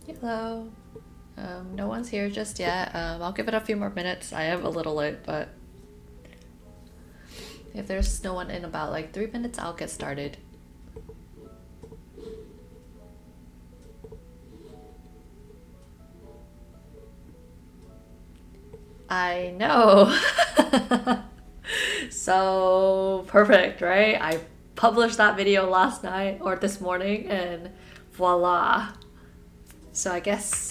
Hello. No one's here just yet. I'll give it a few more minutes. I am a little late, but if there's no one in about like 3 minutes, I'll get started. I know. So perfect, right? I published that video last night or this morning, and voila. So I guess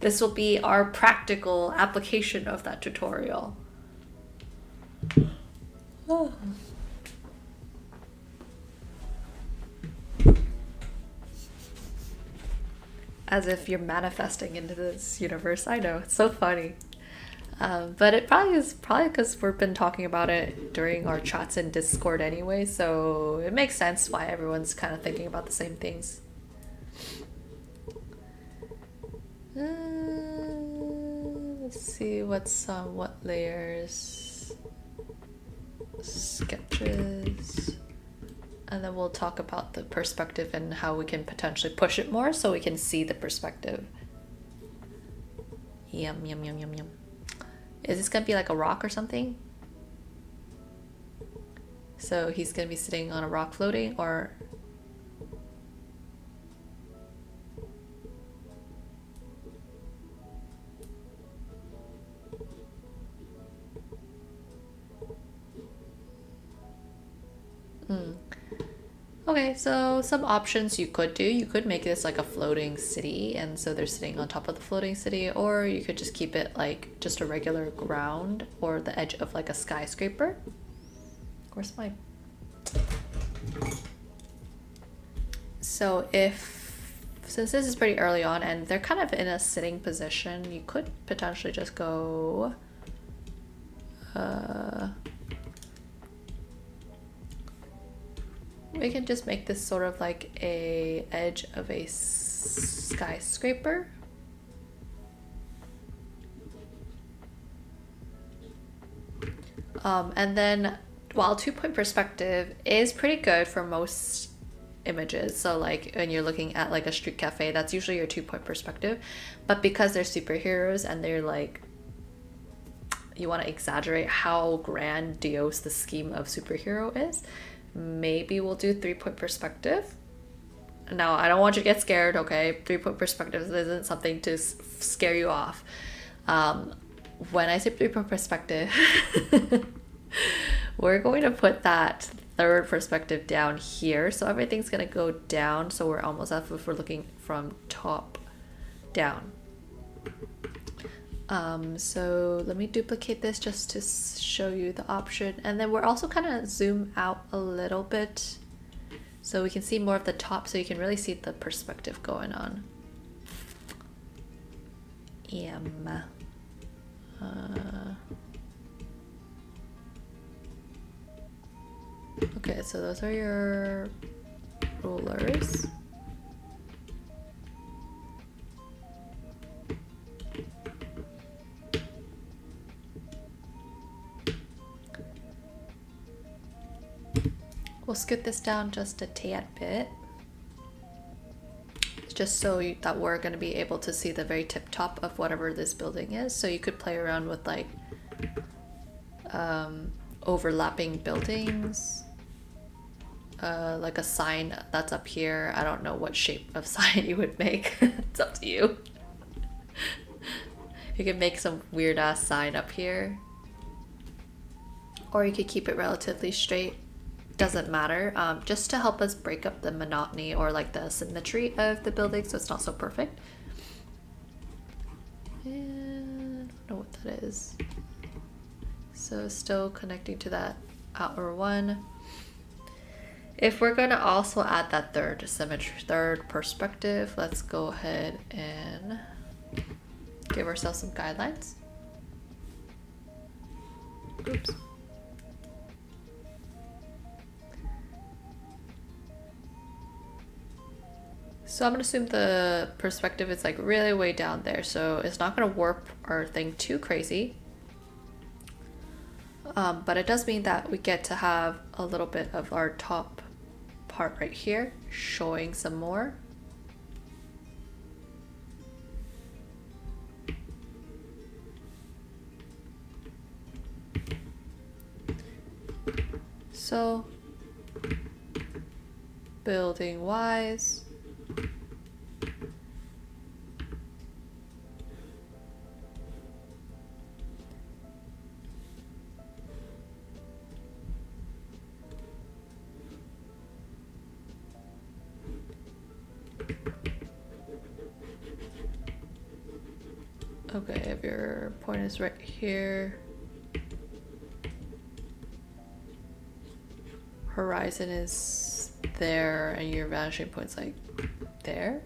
this will be our practical application of that tutorial. As if you're manifesting into this universe. I know, it's so funny. But it probably because we've been talking about it during our chats in Discord anyway, so it makes sense why everyone's kind of thinking about the same things. Let's see what layers, sketches, and then we'll talk about the perspective and how we can potentially push it more so we can see the perspective. Yum, yum, yum, yum, yum. Is this gonna be like a rock or something? So he's gonna be sitting on a rock floating, or okay, so some options you could do. You could make this like a floating city, and so they're sitting on top of the floating city, or you could just keep it like just a regular ground or the edge of like a skyscraper. Where's my... So since this is pretty early on and they're kind of in a sitting position, you could potentially just go... we can just make this sort of like a edge of a skyscraper. And then while 2-point perspective is pretty good for most images, so like when you're looking at like a street cafe, that's usually your 2-point perspective, but because they're superheroes and they're like, you want to exaggerate how grandiose the scheme of superhero is, maybe we'll do 3-point perspective. Now, I don't want you to get scared, okay? 3-point perspective isn't something to scare you off. When I say 3-point perspective, we're going to put that third perspective down here. So everything's going to go down. So we're almost as if we're looking from top down. So let me duplicate this just to show you the option. And then we're also kind of zoom out a little bit so we can see more of the top, so you can really see the perspective going on. Okay, so those are your rulers. We'll scoot this down just a tad bit, just so that we're going to be able to see the very tip top of whatever this building is. So you could play around with like overlapping buildings, like a sign that's up here. I don't know what shape of sign you would make. It's up to you. You can make some weird ass sign up here, or you could keep it relatively straight. Doesn't matter, just to help us break up the monotony or like the symmetry of the building so it's not so perfect. And I don't know what that is. So still connecting to that outer one. If we're going to also add that third symmetry, third perspective, let's go ahead and give ourselves some guidelines. Oops. So I'm gonna assume the perspective is like really way down there, so it's not gonna warp our thing too crazy. But it does mean that we get to have a little bit of our top part right here showing some more. So building wise, okay, if your point is right here, horizon is there, and your vanishing point's like there.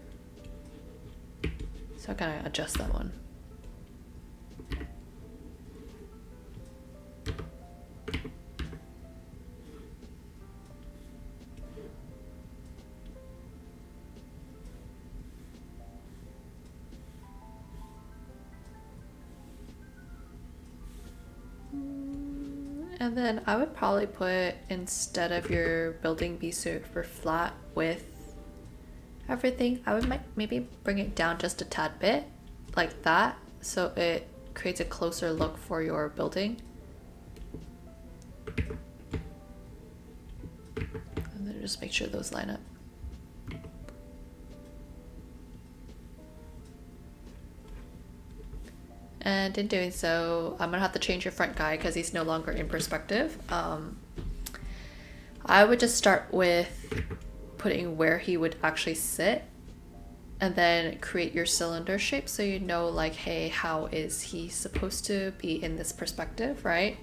So I kind of adjust that one. And then I would probably put, instead of your building be super flat with everything, I would maybe bring it down just a tad bit like that, so it creates a closer look for your building. And then just make sure those line up. And in doing so, I'm gonna have to change your front guy because he's no longer in perspective. I would just start with putting where he would actually sit, and then create your cylinder shape so you know, like, hey, how is he supposed to be in this perspective, right?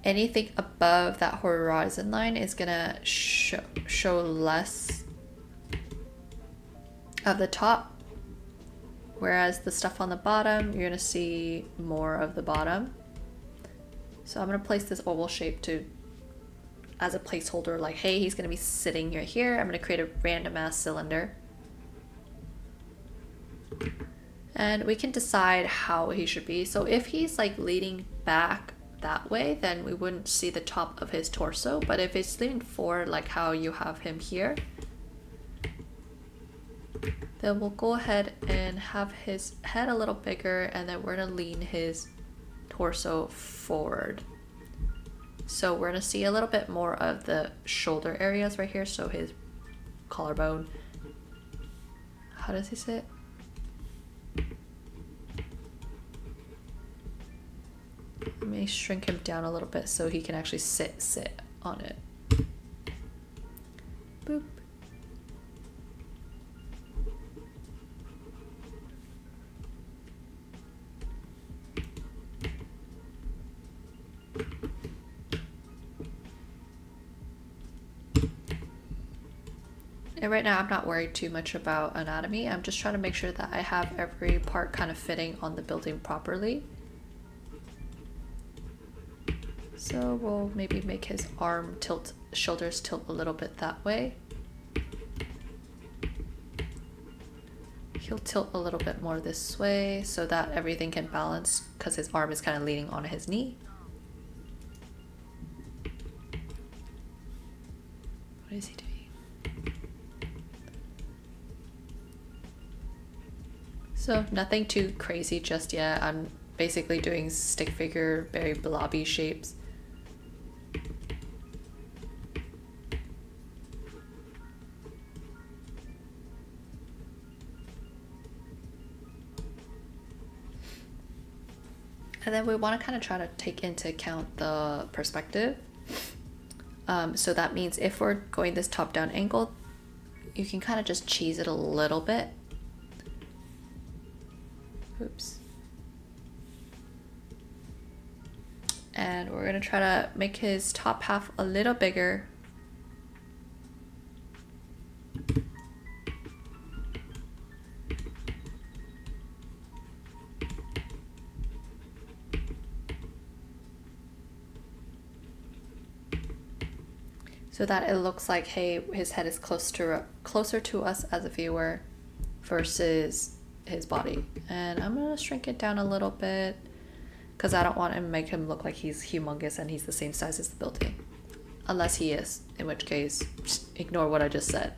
Anything above that horizon line is gonna show less of the top, whereas the stuff on the bottom, you're gonna see more of the bottom. So I'm gonna place this oval shape as a placeholder, like, hey, he's gonna be sitting here. I'm gonna create a random ass cylinder. And we can decide how he should be. So if he's like leaning back that way, then we wouldn't see the top of his torso. But if it's leaning forward, like how you have him here, then we'll go ahead and have his head a little bigger, and then we're gonna lean his torso forward. So we're gonna see a little bit more of the shoulder areas right here. So his collarbone. How does he sit? Let me shrink him down a little bit so he can actually sit on it. Boop. And right now I'm not worried too much about anatomy. I'm just trying to make sure that I have every part kind of fitting on the building properly. So we'll maybe make his arm tilt, shoulders tilt a little bit that way. He'll tilt a little bit more this way so that everything can balance, because his arm is kind of leaning on his knee. What is he doing? So nothing too crazy just yet. I'm basically doing stick figure, very blobby shapes. And then we want to kind of try to take into account the perspective. So that means if we're going this top-down angle, you can kind of just cheese it a little bit. Oops. And we're going to try to make his top half a little bigger. So that it looks like, hey, his head is closer to us as a viewer versus his body. And I'm gonna shrink it down a little bit because I don't want to make him look like he's humongous and he's the same size as the building. Unless he is, in which case, just ignore what I just said.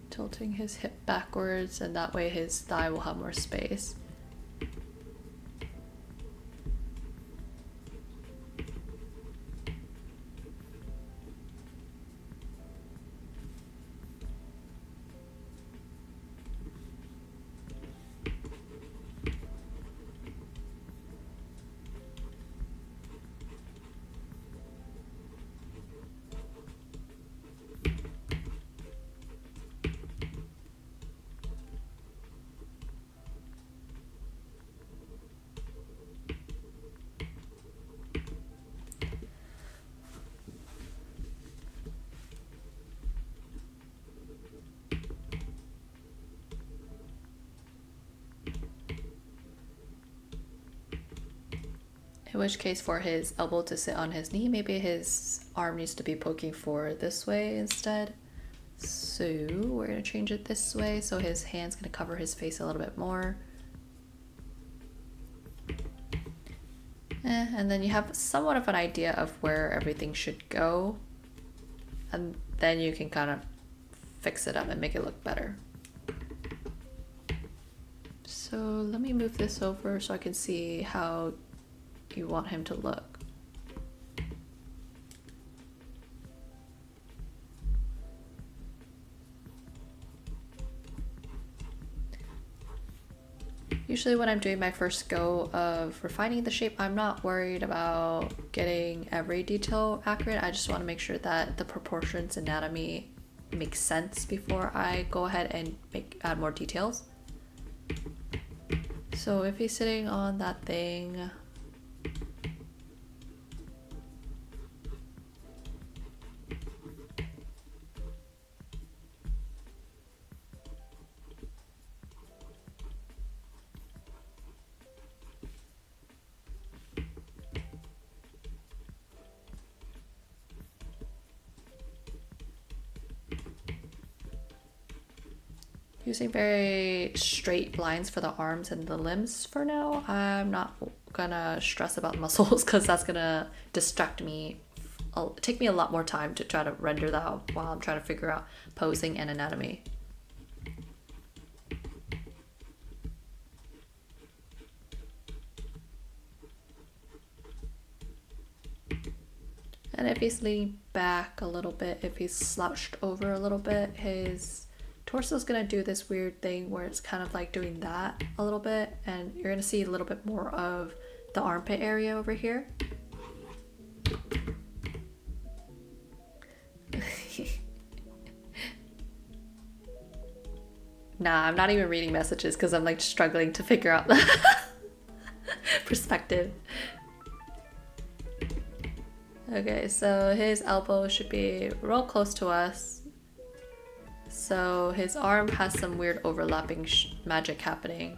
Tilting his hip backwards, and that way his thigh will have more space. In which case, for his elbow to sit on his knee, maybe his arm needs to be poking forward this way instead. So we're gonna change it this way, so his hand's gonna cover his face a little bit more. And then you have somewhat of an idea of where everything should go. And then you can kind of fix it up and make it look better. So let me move this over so I can see how you want him to look. Usually when I'm doing my first go of refining the shape, I'm not worried about getting every detail accurate. I just want to make sure that the proportions, anatomy makes sense before I go ahead and add more details. So if he's sitting on that thing, using very straight lines for the arms and the limbs for now. I'm not gonna stress about muscles because that's gonna distract me. It'll take me a lot more time to try to render that out while I'm trying to figure out posing and anatomy. And if he's leaning back a little bit, if he's slouched over a little bit, his torso is gonna do this weird thing where it's kind of like doing that a little bit, and you're gonna see a little bit more of the armpit area over here. Nah, I'm not even reading messages because I'm like struggling to figure out the perspective. Okay, so his elbow should be real close to us. So his arm has some weird overlapping magic happening.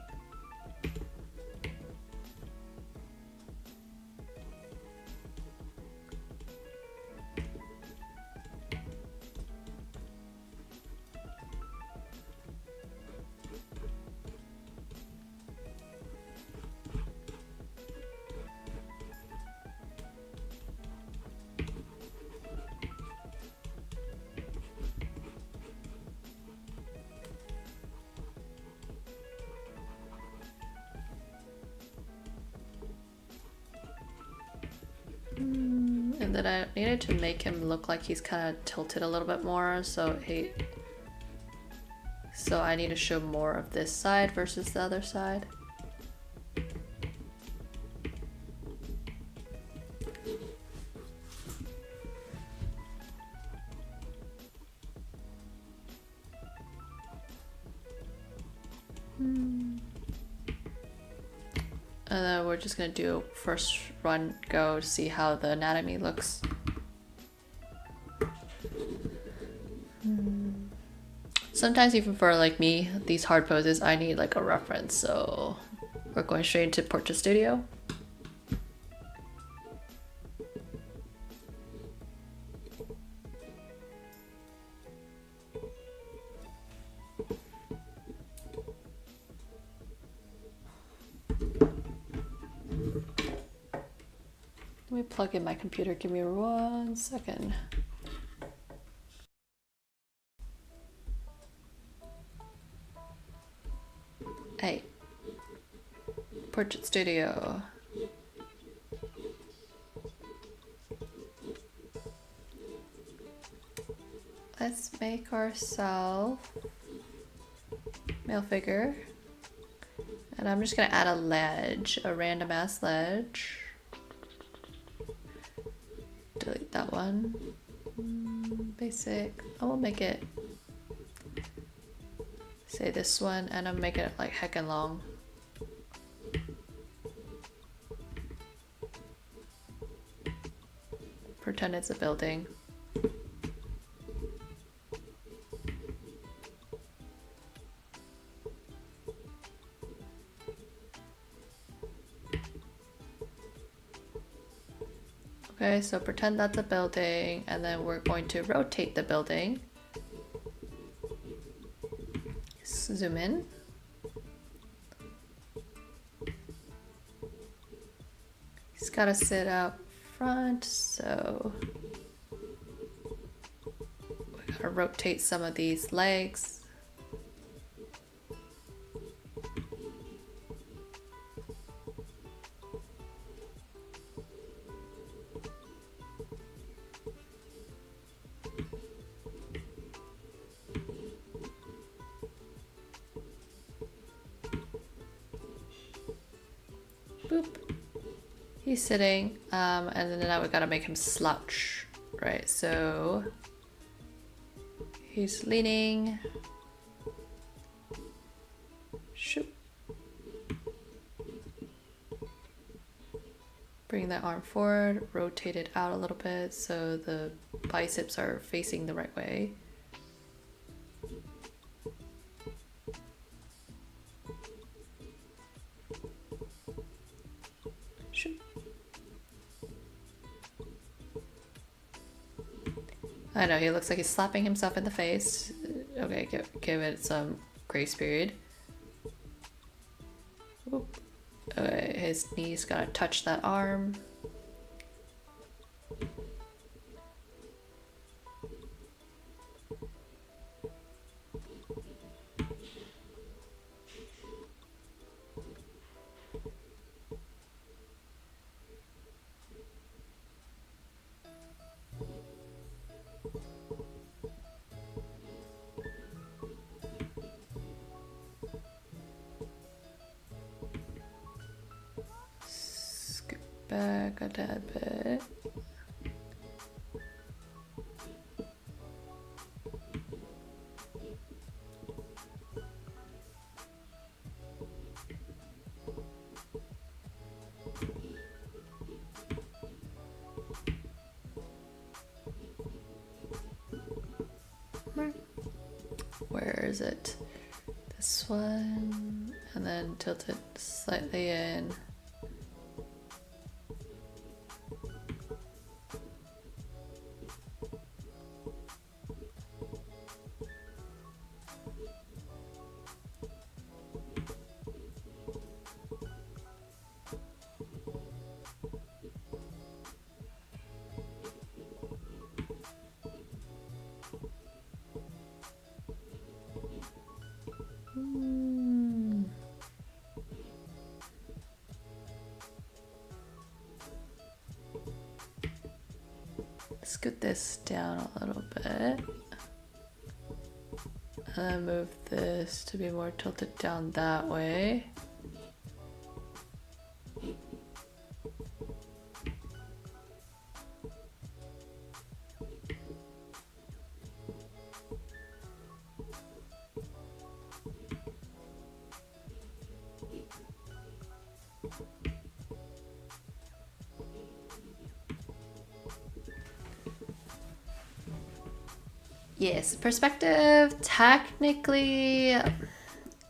And then I needed to make him look like he's kind of tilted a little bit more, so I need to show more of this side versus the other side. And then we're just gonna do first run go to see how the anatomy looks. Sometimes even for like me, these hard poses, I need like a reference, so we're going straight into Portrait Studio. Let me plug in my computer, give me 1 second. Hey. Portrait Studio. Let's make ourselves male figure. And I'm just gonna add a ledge, a random ass ledge. Delete that one. Basic. I will make it, say this one, and I'll make it like heckin' long. Pretend it's a building. Okay, so pretend that's a building, and then we're going to rotate the building. Zoom in. He's gotta sit up front, so we gotta rotate some of these legs. Boop. He's sitting, and then now we gotta make him slouch, right? So he's leaning. Shoot. Bring that arm forward, rotate it out a little bit so the biceps are facing the right way. Shoot. I know, he looks like he's slapping himself in the face. Okay, give it some grace period. Oop. Okay, his knees gotta touch that arm. Back a tad bit. Where is it? This one, and then tilt it slightly in. Scoot this down a little bit. And move this to be more tilted down that way. Yes, perspective, technically,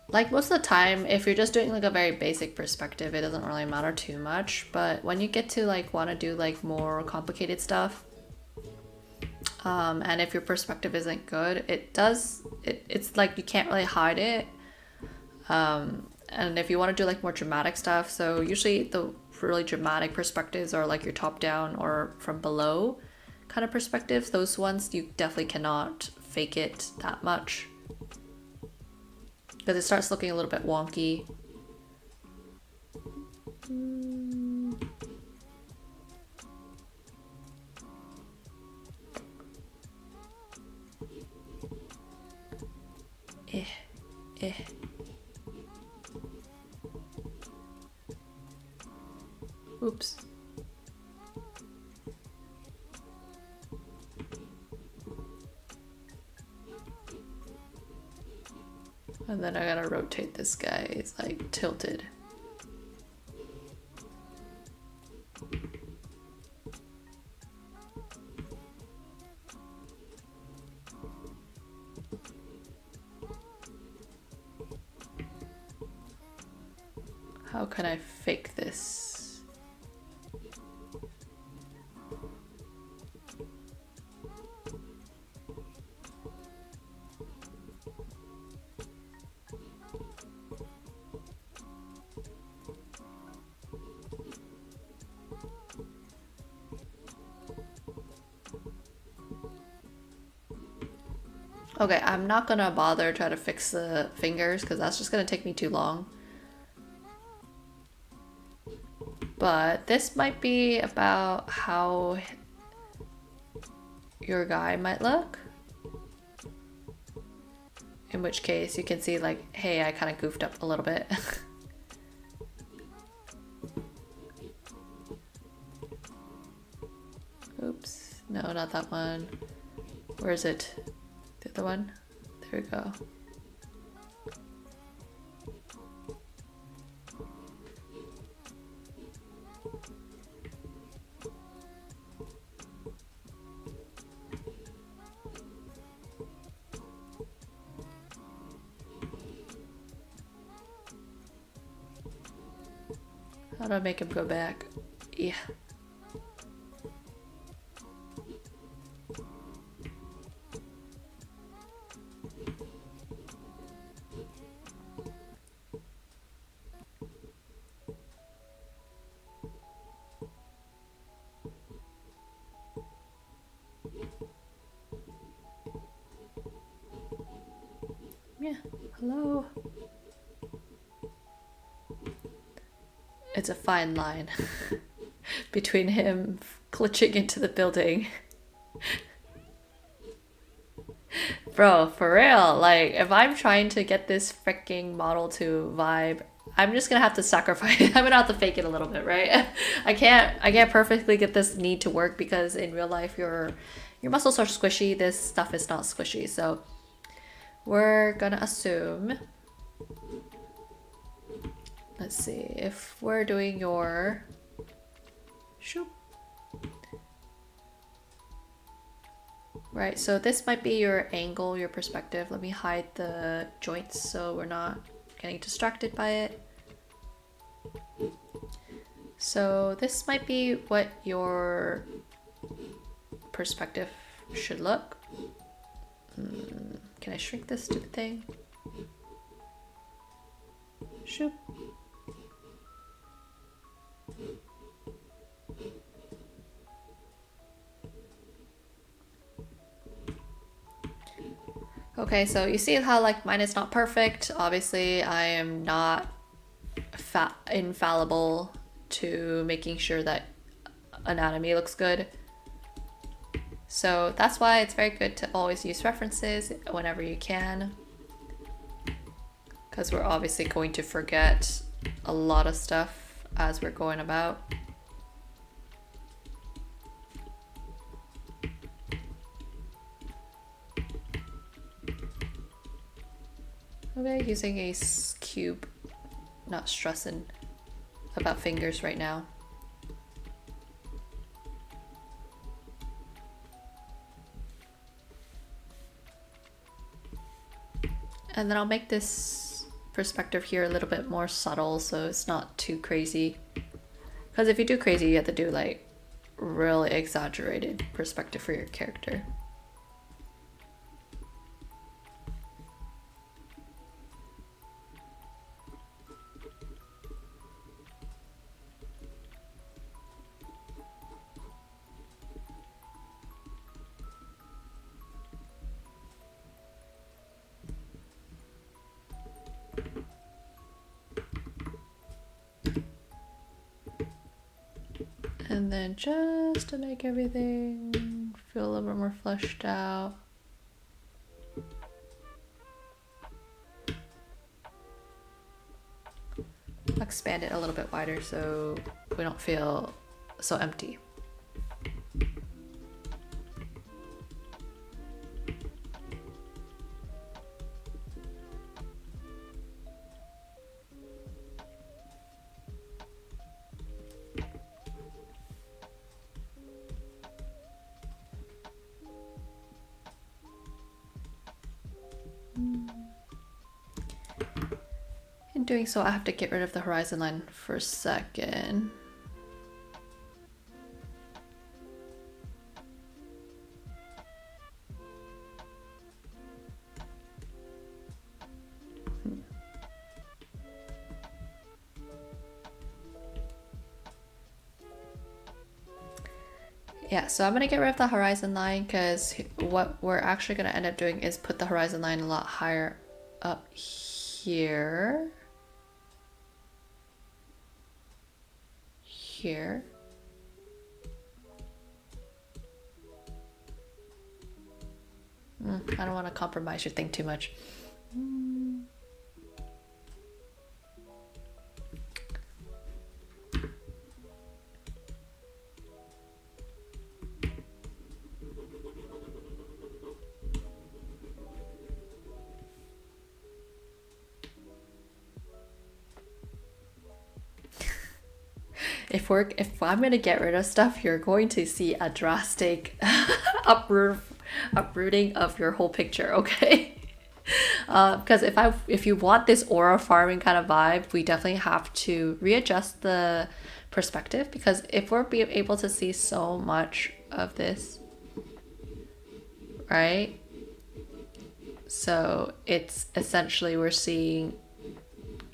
like most of the time, if you're just doing like a very basic perspective, it doesn't really matter too much. But when you get to like want to do like more complicated stuff, and if your perspective isn't good, it's like you can't really hide it. And if you want to do like more dramatic stuff, so usually the really dramatic perspectives are like your top down or from below kind of perspectives. Those ones you definitely cannot fake it that much. because it starts looking a little bit wonky. Eh. Oops. And then I gotta rotate this guy. It's like tilted. How can I fake this? Okay, I'm not gonna bother try to fix the fingers because that's just gonna take me too long. But this might be about how your guy might look. In which case you can see like, hey, I kind of goofed up a little bit. Oops, no, not that one. Where is it? The other one? There we go. How do I make him go back? Yeah. Yeah, hello. It's a fine line between him glitching into the building. Bro, for real, like if I'm trying to get this freaking model to vibe, I'm just gonna have to sacrifice. I'm gonna have to fake it a little bit, right? I can't perfectly get this knee to work because in real life your muscles are squishy. This stuff is not squishy, so we're gonna assume. Let's see if we're doing your shoop. Right, so this might be your angle, your perspective. Let me hide the joints so we're not getting distracted by it. So this might be what your perspective should look. Can I shrink this stupid thing? Shoop. Okay, so you see how like mine is not perfect. Obviously, I am not infallible to making sure that anatomy looks good. So that's why it's very good to always use references whenever you can. Because we're obviously going to forget a lot of stuff as we're going about. Okay, using a cube, not stressing about fingers right now. And then I'll make this perspective here a little bit more subtle so it's not too crazy. Because if you do crazy, you have to do like really exaggerated perspective for your character. And then just to make everything feel a little bit more fleshed out, I'll expand it a little bit wider so we don't feel so empty. In doing so, I have to get rid of the horizon line for a second. Yeah, so I'm gonna get rid of the horizon line because what we're actually gonna end up doing is put the horizon line a lot higher up here. Here. I don't want to compromise your thing too much. If I'm gonna get rid of stuff, you're going to see a drastic uprooting of your whole picture, okay? Because if you want this aura farming kind of vibe, we definitely have to readjust the perspective, because if we're able to see so much of this, right? So it's essentially we're seeing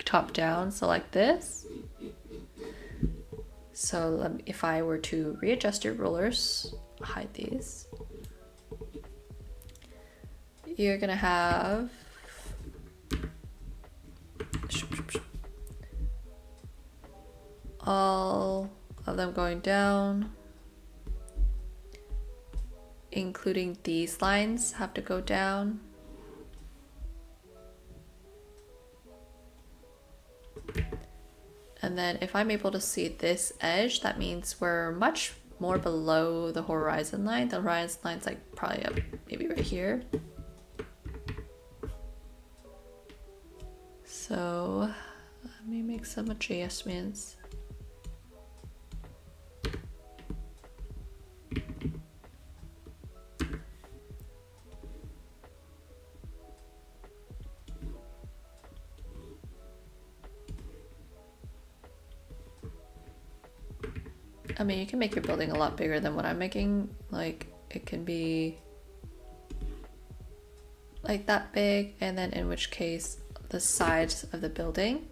top down, so like this. So if I were to readjust your rulers, hide these, you're gonna have all of them going down, including these lines have to go down. And then if I'm able to see this edge, that means we're much more below the horizon line. The horizon line's like probably up, maybe right here. So let me make some adjustments. I mean, you can make your building a lot bigger than what I'm making. Like, it can be like that big, and then in which case the sides of the building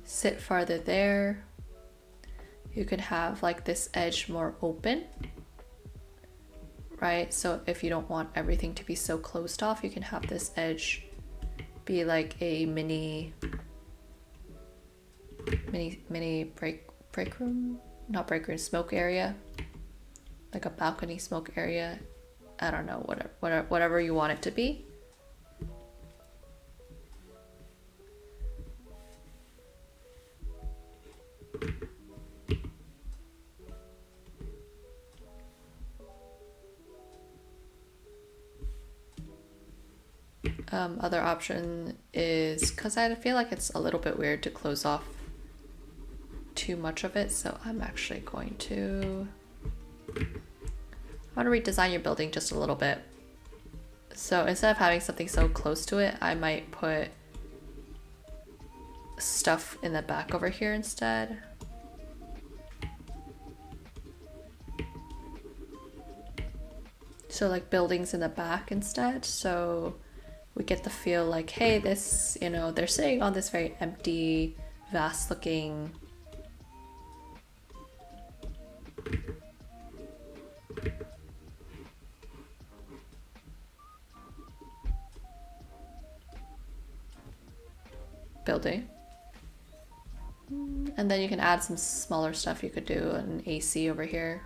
sit farther there. You could have like this edge more open, right? So if you don't want everything to be so closed off, you can have this edge be like a mini break room, not break room, smoke area, like a balcony smoke area. I don't know, whatever you want it to be. Other option is, because I feel like it's a little bit weird to close off too much of it, so I'm actually going to redesign your building just a little bit. So instead of having something so close to it, I might put stuff in the back over here instead. So like buildings in the back instead, so we get the feel like, hey, this, you know, they're sitting on this very empty, vast looking building. And then you can add some smaller stuff. You could do an AC over here.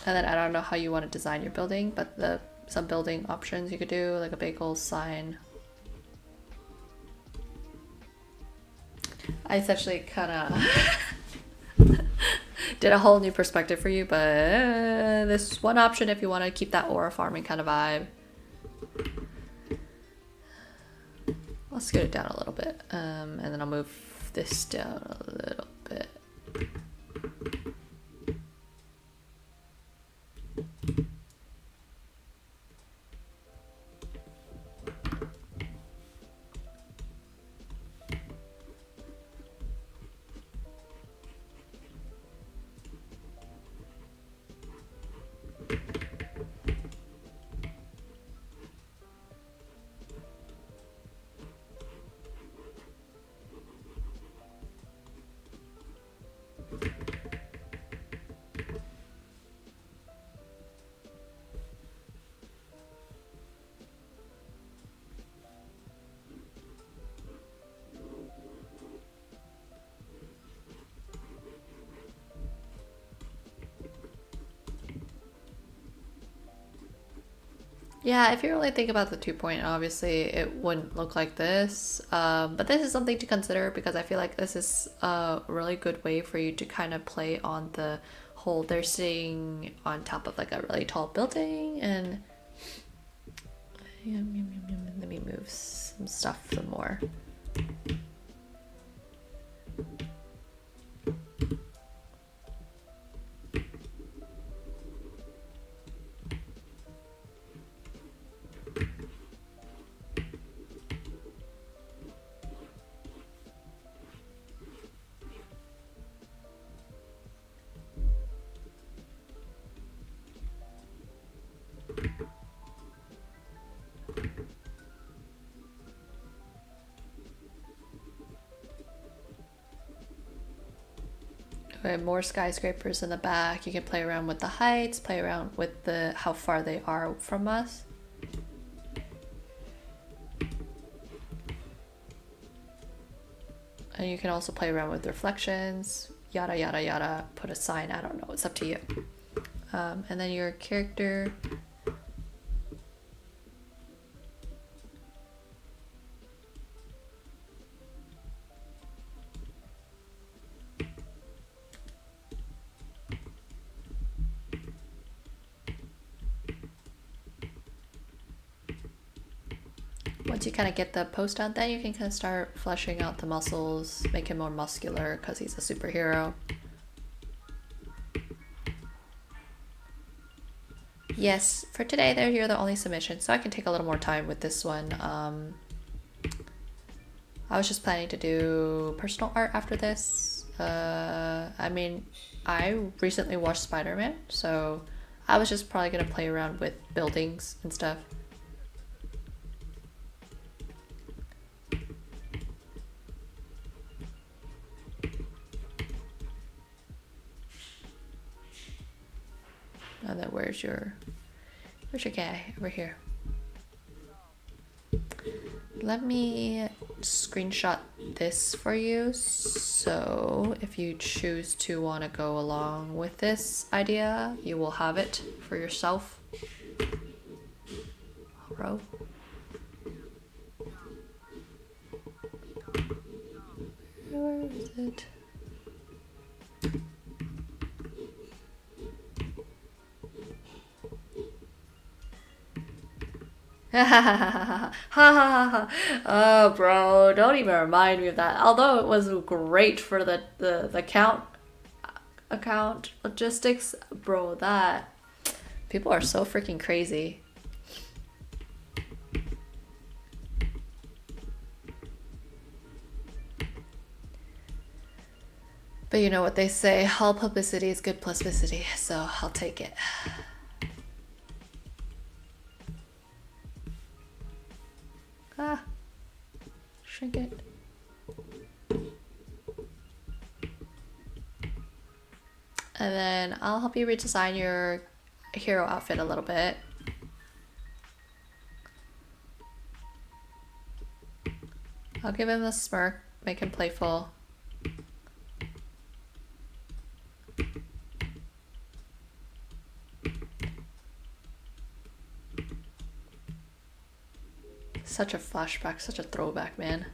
And then I don't know how you want to design your building, but some building options you could do, like a bagel sign. I essentially kind of did a whole new perspective for you, but this is one option if you want to keep that aura farming kind of vibe. I'll scoot it down a little bit, and then I'll move this down a little bit. Yeah, if you really think about the 2 point, obviously it wouldn't look like this. But this is something to consider because I feel like this is a really good way for you to kind of play on the whole they're sitting on top of like a really tall building and let me move some stuff some more. Okay, more skyscrapers in the back. You can play around with the heights, play around with the how far they are from us. And you can also play around with reflections, yada yada yada, put a sign, I don't know, it's up to you. And then your character. Once you kind of get the post out, then you can kind of start fleshing out the muscles, make him more muscular because he's a superhero. Yes, for today, you're the only submission, so I can take a little more time with this one. I was just planning to do personal art after this. I mean, I recently watched Spider-Man, so I was just probably gonna play around with buildings and stuff. And then where's your guy? Over here. Let me screenshot this for you. So if you choose to want to go along with this idea, you will have it for yourself. Row. Where is it? Ha ha ha. Oh, bro, don't even remind me of that. Although it was great for the account logistics, bro, that people are so freaking crazy. But you know what they say, all publicity is good publicity, so I'll take it. Ah, shrink it. And then I'll help you redesign your hero outfit a little bit. I'll give him the smirk, make him playful. Such a flashback, such a throwback, man.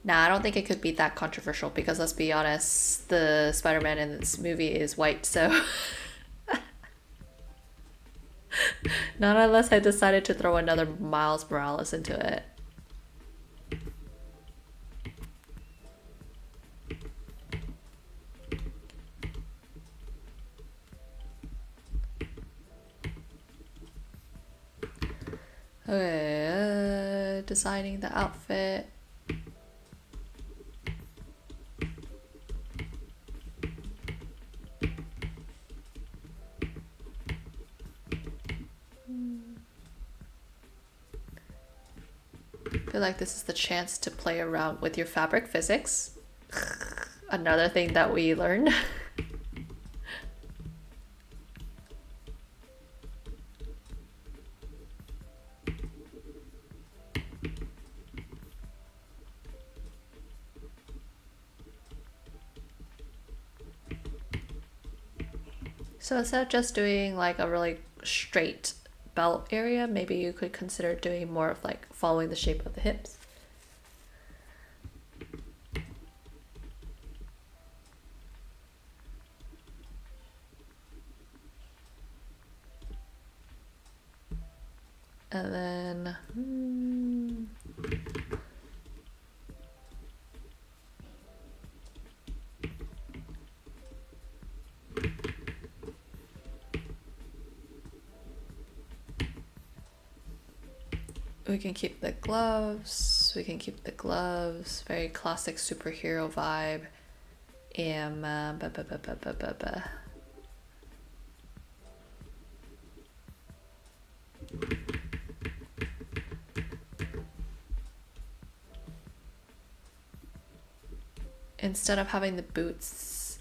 Nah, I don't think it could be that controversial because let's be honest, the Spider-Man in this movie is white, so... Not unless I decided to throw another Miles Morales into it. Okay, designing the outfit. I feel like this is the chance to play around with your fabric physics. Another thing that we learned. So instead of just doing like a really straight belt area, maybe you could consider doing more of like following the shape of the hips. And then we can keep the gloves. We can keep the gloves. Very classic superhero vibe. And instead of having the boots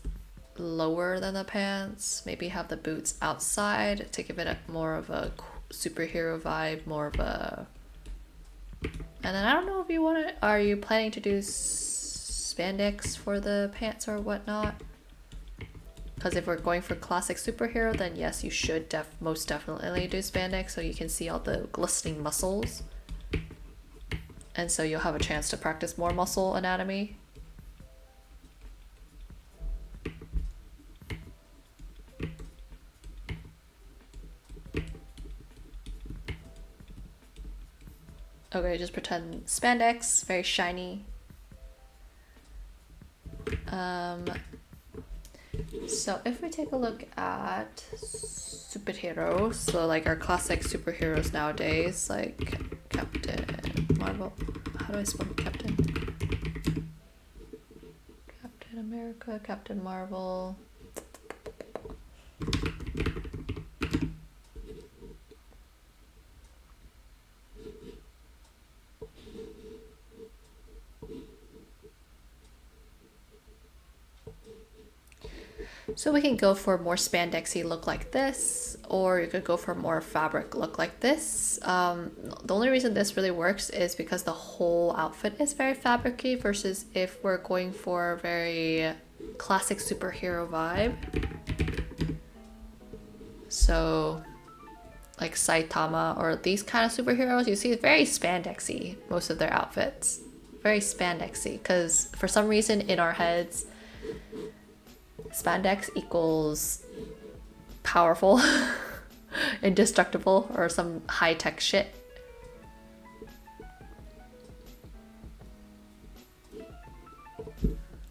lower than the pants, maybe have the boots outside to give it a more of a superhero vibe, more of a... And then I don't know if you want to... Are you planning to do spandex for the pants or whatnot? Because if we're going for classic superhero, then yes, you should most definitely do spandex so you can see all the glistening muscles. And so you'll have a chance to practice more muscle anatomy. Okay, just pretend spandex, very shiny. So if we take a look at superheroes, so like our classic superheroes nowadays, like Captain Marvel. How do I spell Captain? Captain America, Captain Marvel. So we can go for more spandexy look like this, or you could go for more fabric look like this. The only reason this really works is because the whole outfit is very fabricy versus if we're going for a very classic superhero vibe. So like Saitama or these kind of superheroes, you see it's very spandexy, most of their outfits. Very spandexy, because for some reason in our heads, spandex equals powerful. indestructible or some high-tech shit.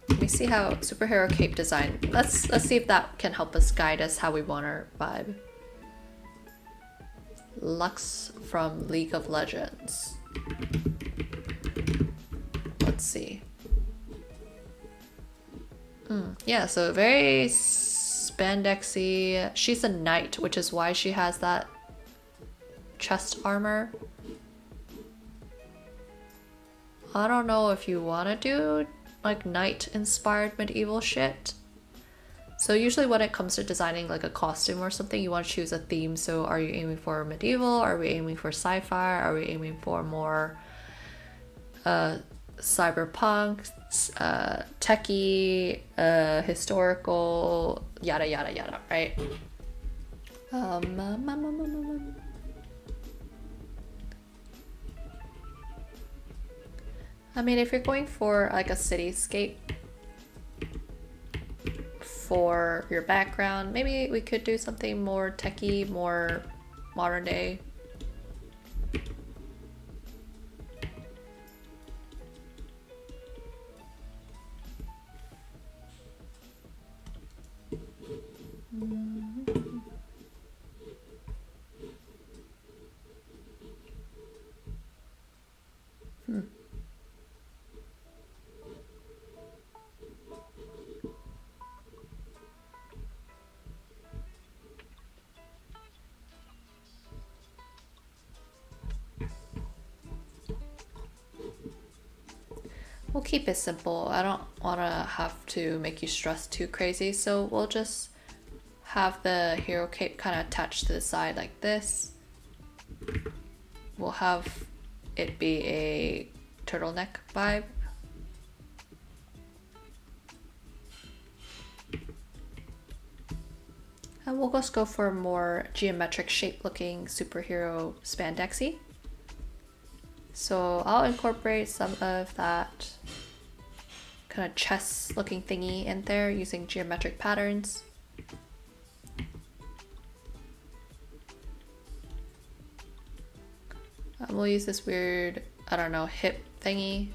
Let me see how superhero cape design. Let's see if that can help us guide us how we want our vibe. Lux from League of Legends. Let's see. Yeah, so very spandexy. She's a knight, which is why she has that chest armor. I don't know if you want to do like knight inspired medieval shit. So usually when it comes to designing like a costume or something, you want to choose a theme. So are you aiming for medieval? Are we aiming for sci-fi? Are we aiming for more cyberpunk, techie, historical, yada yada yada, right? I mean, if you're going for like a cityscape for your background, maybe we could do something more techie, more modern day. We'll keep it simple. I don't want to have to make you stress too crazy, so we'll just have the hero cape kind of attached to the side like this. We'll have it be a turtleneck vibe. And we'll just go for a more geometric shape looking superhero spandexy. So I'll incorporate some of that kind of chest looking thingy in there using geometric patterns. We'll use this weird, I don't know, hip thingy.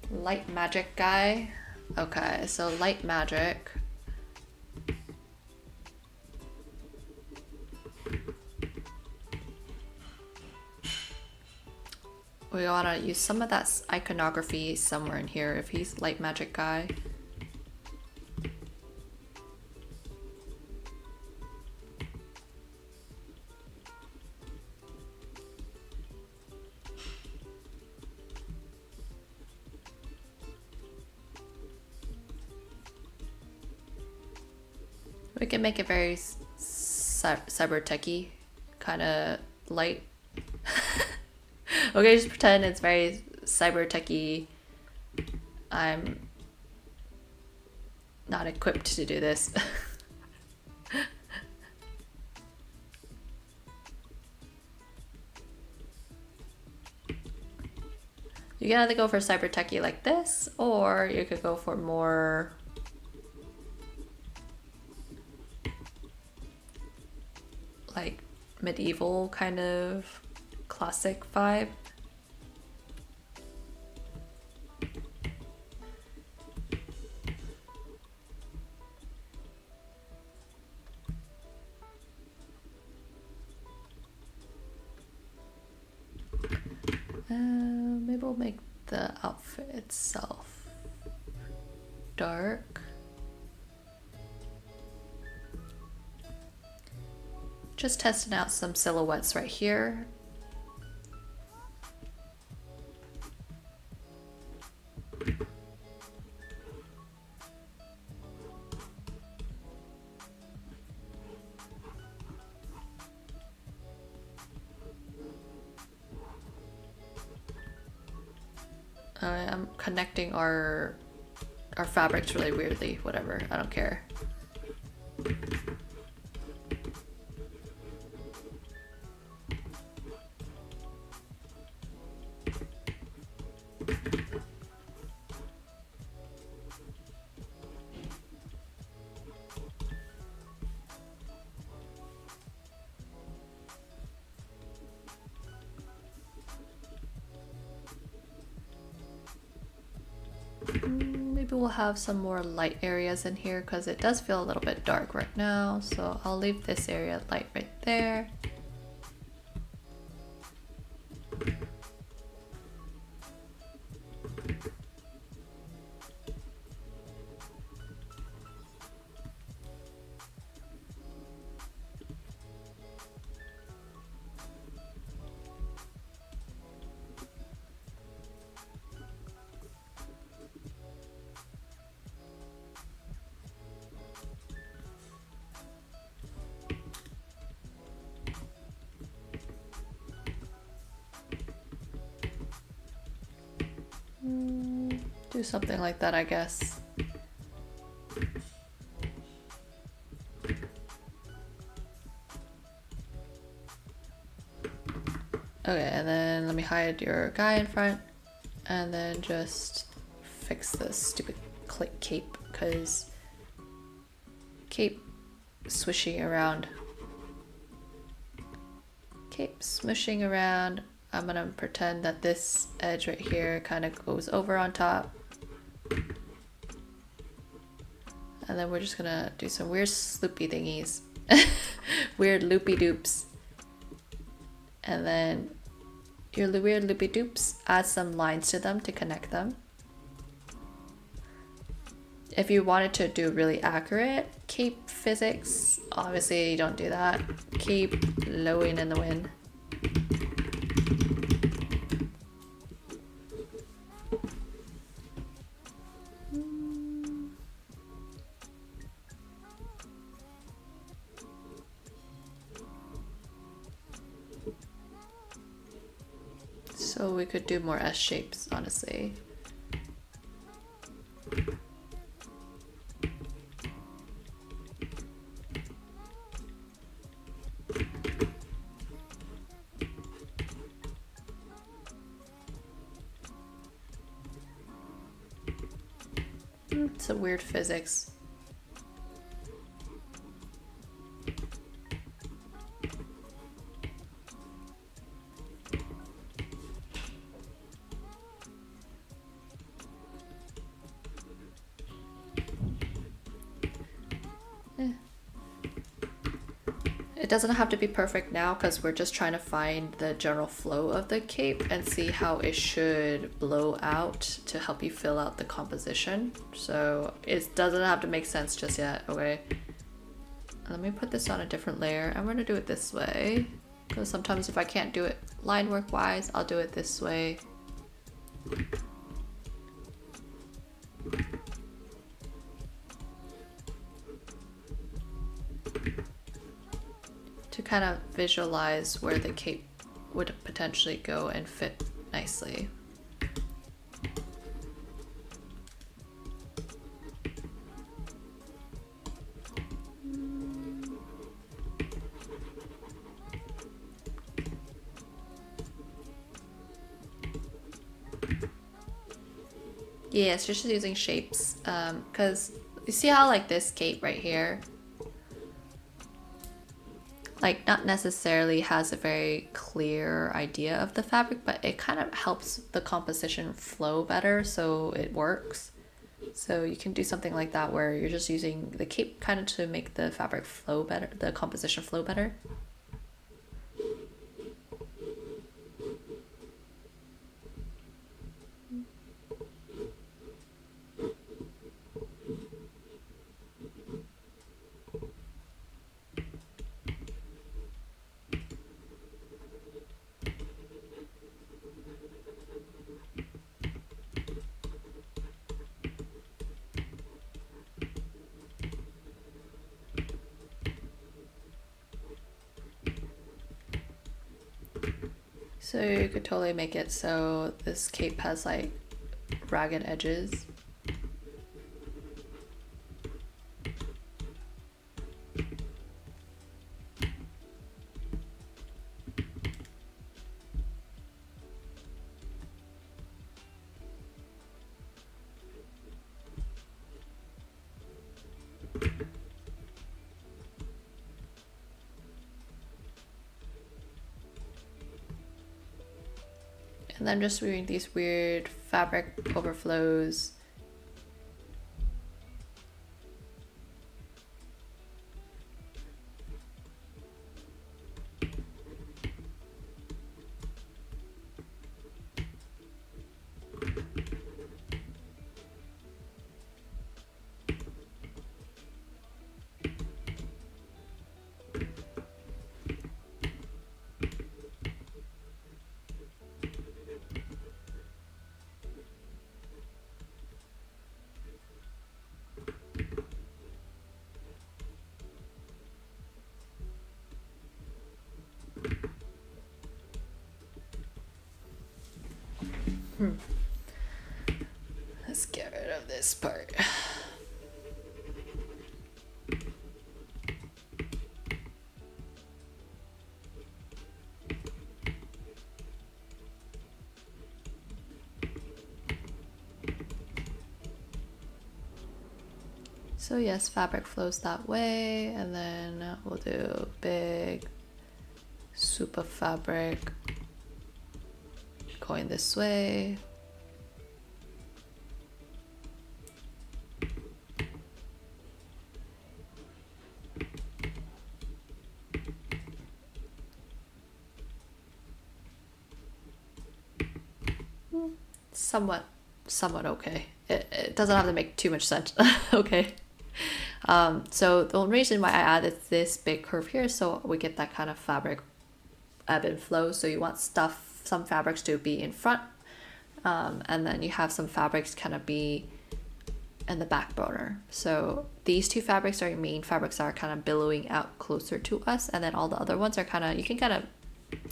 Light magic guy. Okay, so light magic. We wanna use some of that iconography somewhere in here if he's light magic guy. We can make it very cyber techy, kind of light. Okay, just pretend it's very cyber techy. I'm not equipped to do this. You can either go for cyber techy like this, or you could go for more like medieval kind of classic vibe. Maybe we'll make the outfit itself dark. Just testing out some silhouettes right here. I'm connecting our fabrics really weirdly. Whatever, I don't care. we'll have some more light areas in here because it does feel a little bit dark right now. So I'll leave this area light right there. Do something like that, I guess. Okay, and then let me hide your guy in front and then just fix this stupid cape because cape swishing around. Cape smushing around. I'm gonna pretend that this edge right here kind of goes over on top. And then we're just gonna do some weird sloopy thingies. Weird loopy doops. And then your weird loopy doops, add some lines to them to connect them. If you wanted to do really accurate cape physics, obviously you don't do that. Keep blowing in the wind. So we could do more S shapes, honestly. It's a weird physics. It doesn't have to be perfect now because we're just trying to find the general flow of the cape and see how it should blow out to help you fill out the composition. So it doesn't have to make sense just yet, okay? Let me put this on a different layer. I'm gonna do it this way because sometimes if I can't do it line work wise, I'll do it this way. To kind of visualize where the cape would potentially go and fit nicely. Yeah, it's just using shapes because you see how like this cape right here, like not necessarily has a very clear idea of the fabric, but it kind of helps the composition flow better so it works. So you can do something like that where you're just using the cape kind of to make the fabric flow better, the composition flow better. So you could totally make it so this cape has like ragged edges. And then just doing these weird fabric overflows Let's get rid of this part. So yes, fabric flows that way, and then we'll do big super fabric going this way. Somewhat okay. It doesn't have to make too much sense. Okay. So the only reason why I added this big curve here, so we get that kind of fabric ebb and flow. So you want some fabrics to be in front, and then you have some fabrics kind of be in the back border. So these two fabrics are your main fabrics that are kind of billowing out closer to us, and then all the other ones are kind of, you can kind of,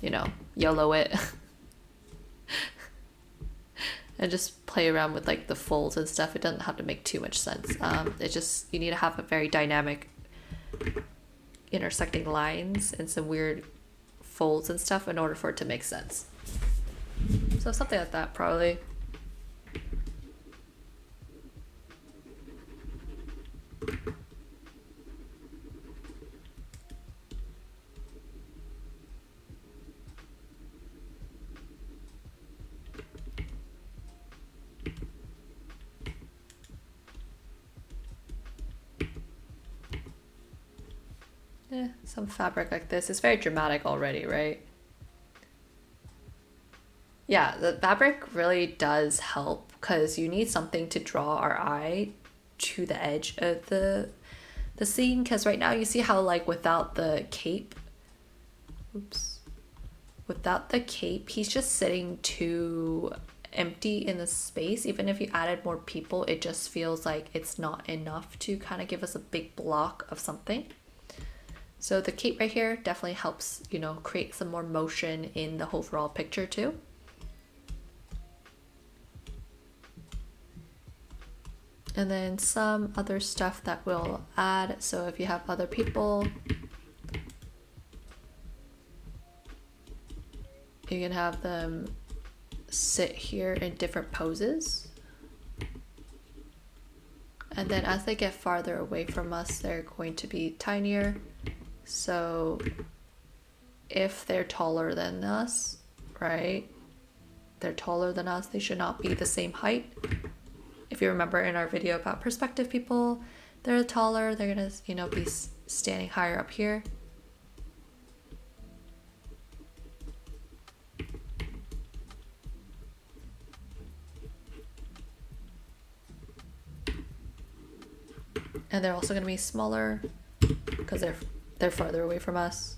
you know, YOLO it. And just play around with like the folds and stuff. It doesn't have to make too much sense. It just, you need to have a very dynamic intersecting lines and some weird folds and stuff in order for it to make sense. So something like that probably. Some fabric like this. It's very dramatic already, right? Yeah, the fabric really does help because you need something to draw our eye to the edge of the scene, because right now you see how like without the cape, without the cape, he's just sitting too empty in the space. Even if you added more people, it just feels like it's not enough to kind of give us a big block of something. So the cape right here definitely helps, you know, create some more motion in the overall picture too. And then some other stuff that we'll add. So if you have other people, you can have them sit here in different poses. And then as they get farther away from us, they're going to be tinier. So if they're taller than us, right? They're taller than us, they should not be the same height. If you remember in our video about perspective people, they're taller, they're gonna, you know, be standing higher up here. And they're also gonna be smaller because they're farther away from us.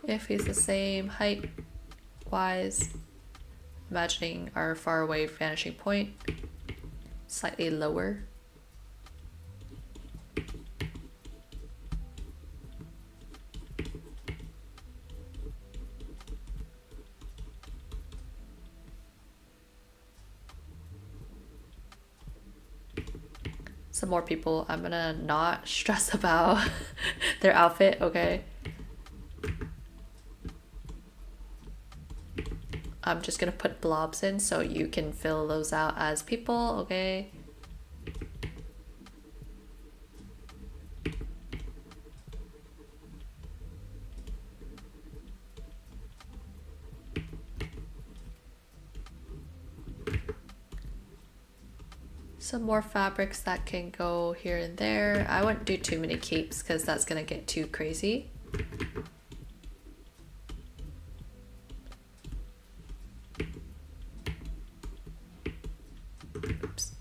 If he's the same height wise, imagining our far away vanishing point, slightly lower. Some more people. I'm gonna not stress about their outfit, okay? I'm just gonna put blobs in so you can fill those out as people, okay? Some more fabrics that can go here and there. I wouldn't do too many capes because that's gonna get too crazy. Oops.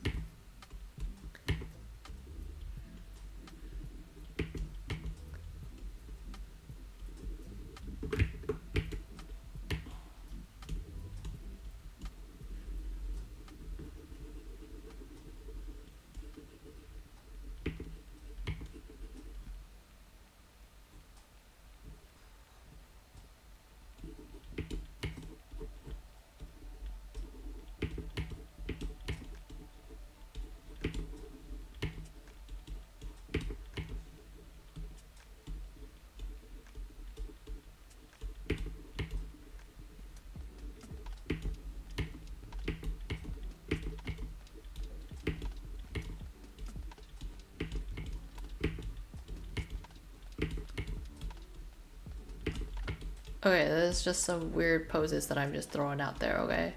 Okay, there's just some weird poses that I'm just throwing out there, okay?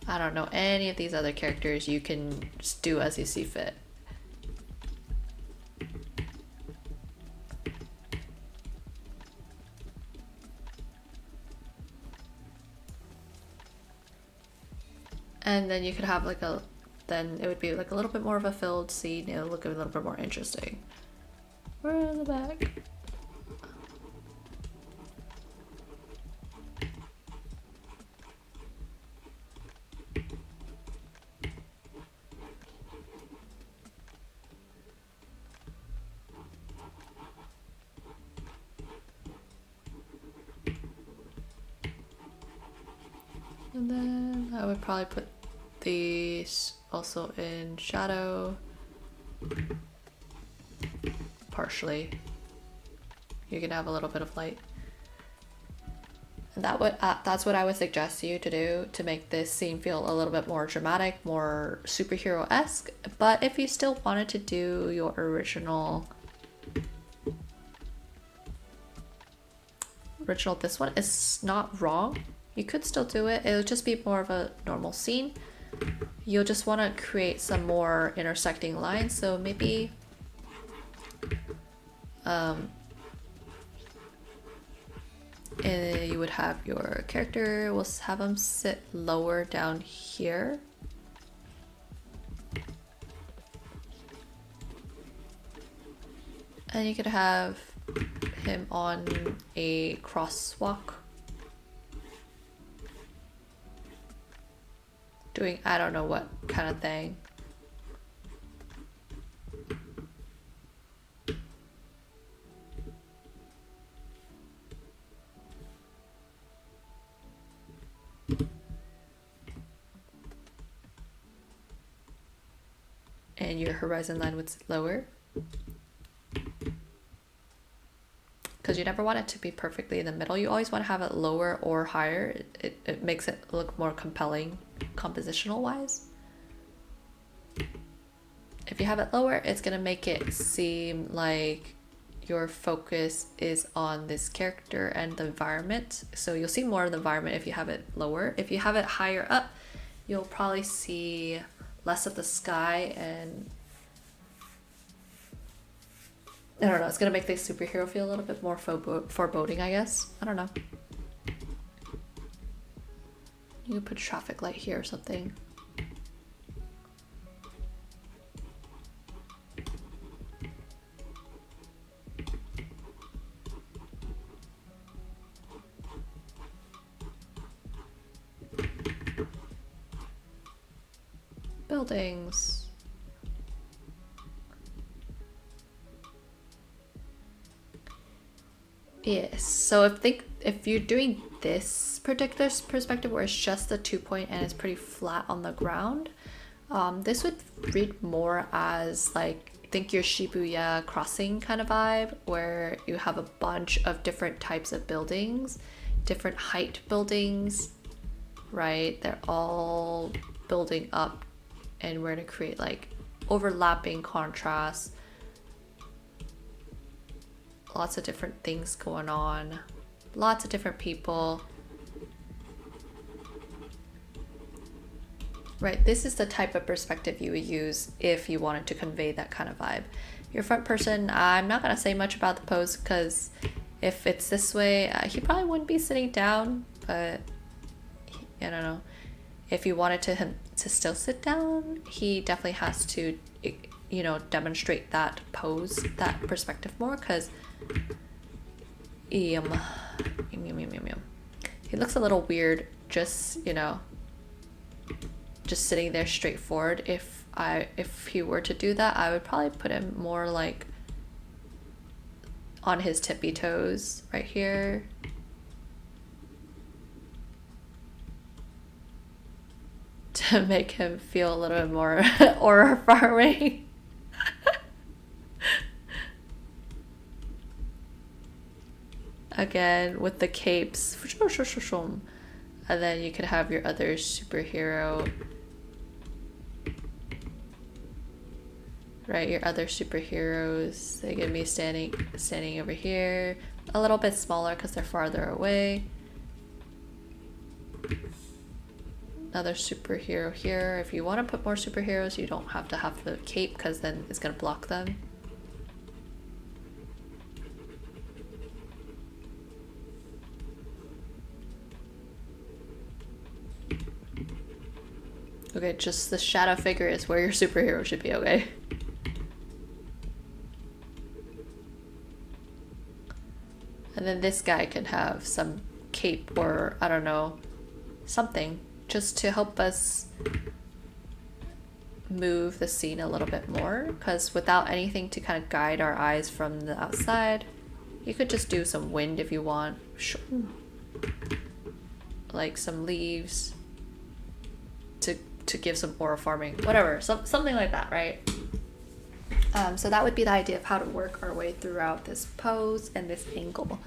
I don't know any of these other characters. You can just do as you see fit. And then you could have like a, then it would be like a little bit more of a filled scene. It would look a little bit more interesting. We're in the back. And then I would probably put these also in shadow. Partially. You can have a little bit of light. And that's what I would suggest you to do to make this scene feel a little bit more dramatic, more superhero-esque. But if you still wanted to do your original, this one is not wrong. You could still do it. It would just be more of a normal scene. You'll just want to create some more intersecting lines. So maybe you would have your character, we'll have them sit lower down here. And you could have him on a crosswalk. Doing I don't know what kind of thing. And your horizon line would sit lower. Because you never want it to be perfectly in the middle. You always want to have it lower or higher. It makes it look more compelling compositional wise. If you have it lower, it's going to make it seem like your focus is on this character and the environment. So you'll see more of the environment if you have it lower. If you have it higher up, you'll probably see less of the sky, and I don't know, it's gonna make the superhero feel a little bit more foreboding, I guess. I don't know. You could put a traffic light here or something. Buildings. Yes, so if you're doing this particular perspective where it's just the 2 point and it's pretty flat on the ground, this would read more as like, think your Shibuya crossing kind of vibe, where you have a bunch of different types of buildings, different height buildings, right? They're all building up, and we're gonna create like overlapping contrasts. Lots of different things going on, lots of different people. Right, this is the type of perspective you would use if you wanted to convey that kind of vibe. Your front person, I'm not gonna say much about the pose because if it's this way, he probably wouldn't be sitting down, but I don't know. If you wanted him to still sit down, he definitely has to, you know, demonstrate that pose, that perspective more, because he looks a little weird just, you know, just sitting there straightforward. If he were to do that, I would probably put him more like on his tippy toes right here. To make him feel a little bit more aura-farming. Again, with the capes. And then you could have your other superhero right? Your other superheroes, they can be standing over here, a little bit smaller because they're farther away. Another superhero here. If you want to put more superheroes, you don't have to have the cape because then it's going to block them. Okay, just the shadow figure is where your superhero should be, okay? And then this guy can have some cape or, I don't know, something just to help us move the scene a little bit more, because without anything to kind of guide our eyes from the outside, you could just do some wind if you want. Like some leaves to give some aura farming, whatever, something like that, right? So that would be the idea of how to work our way throughout this pose and this angle.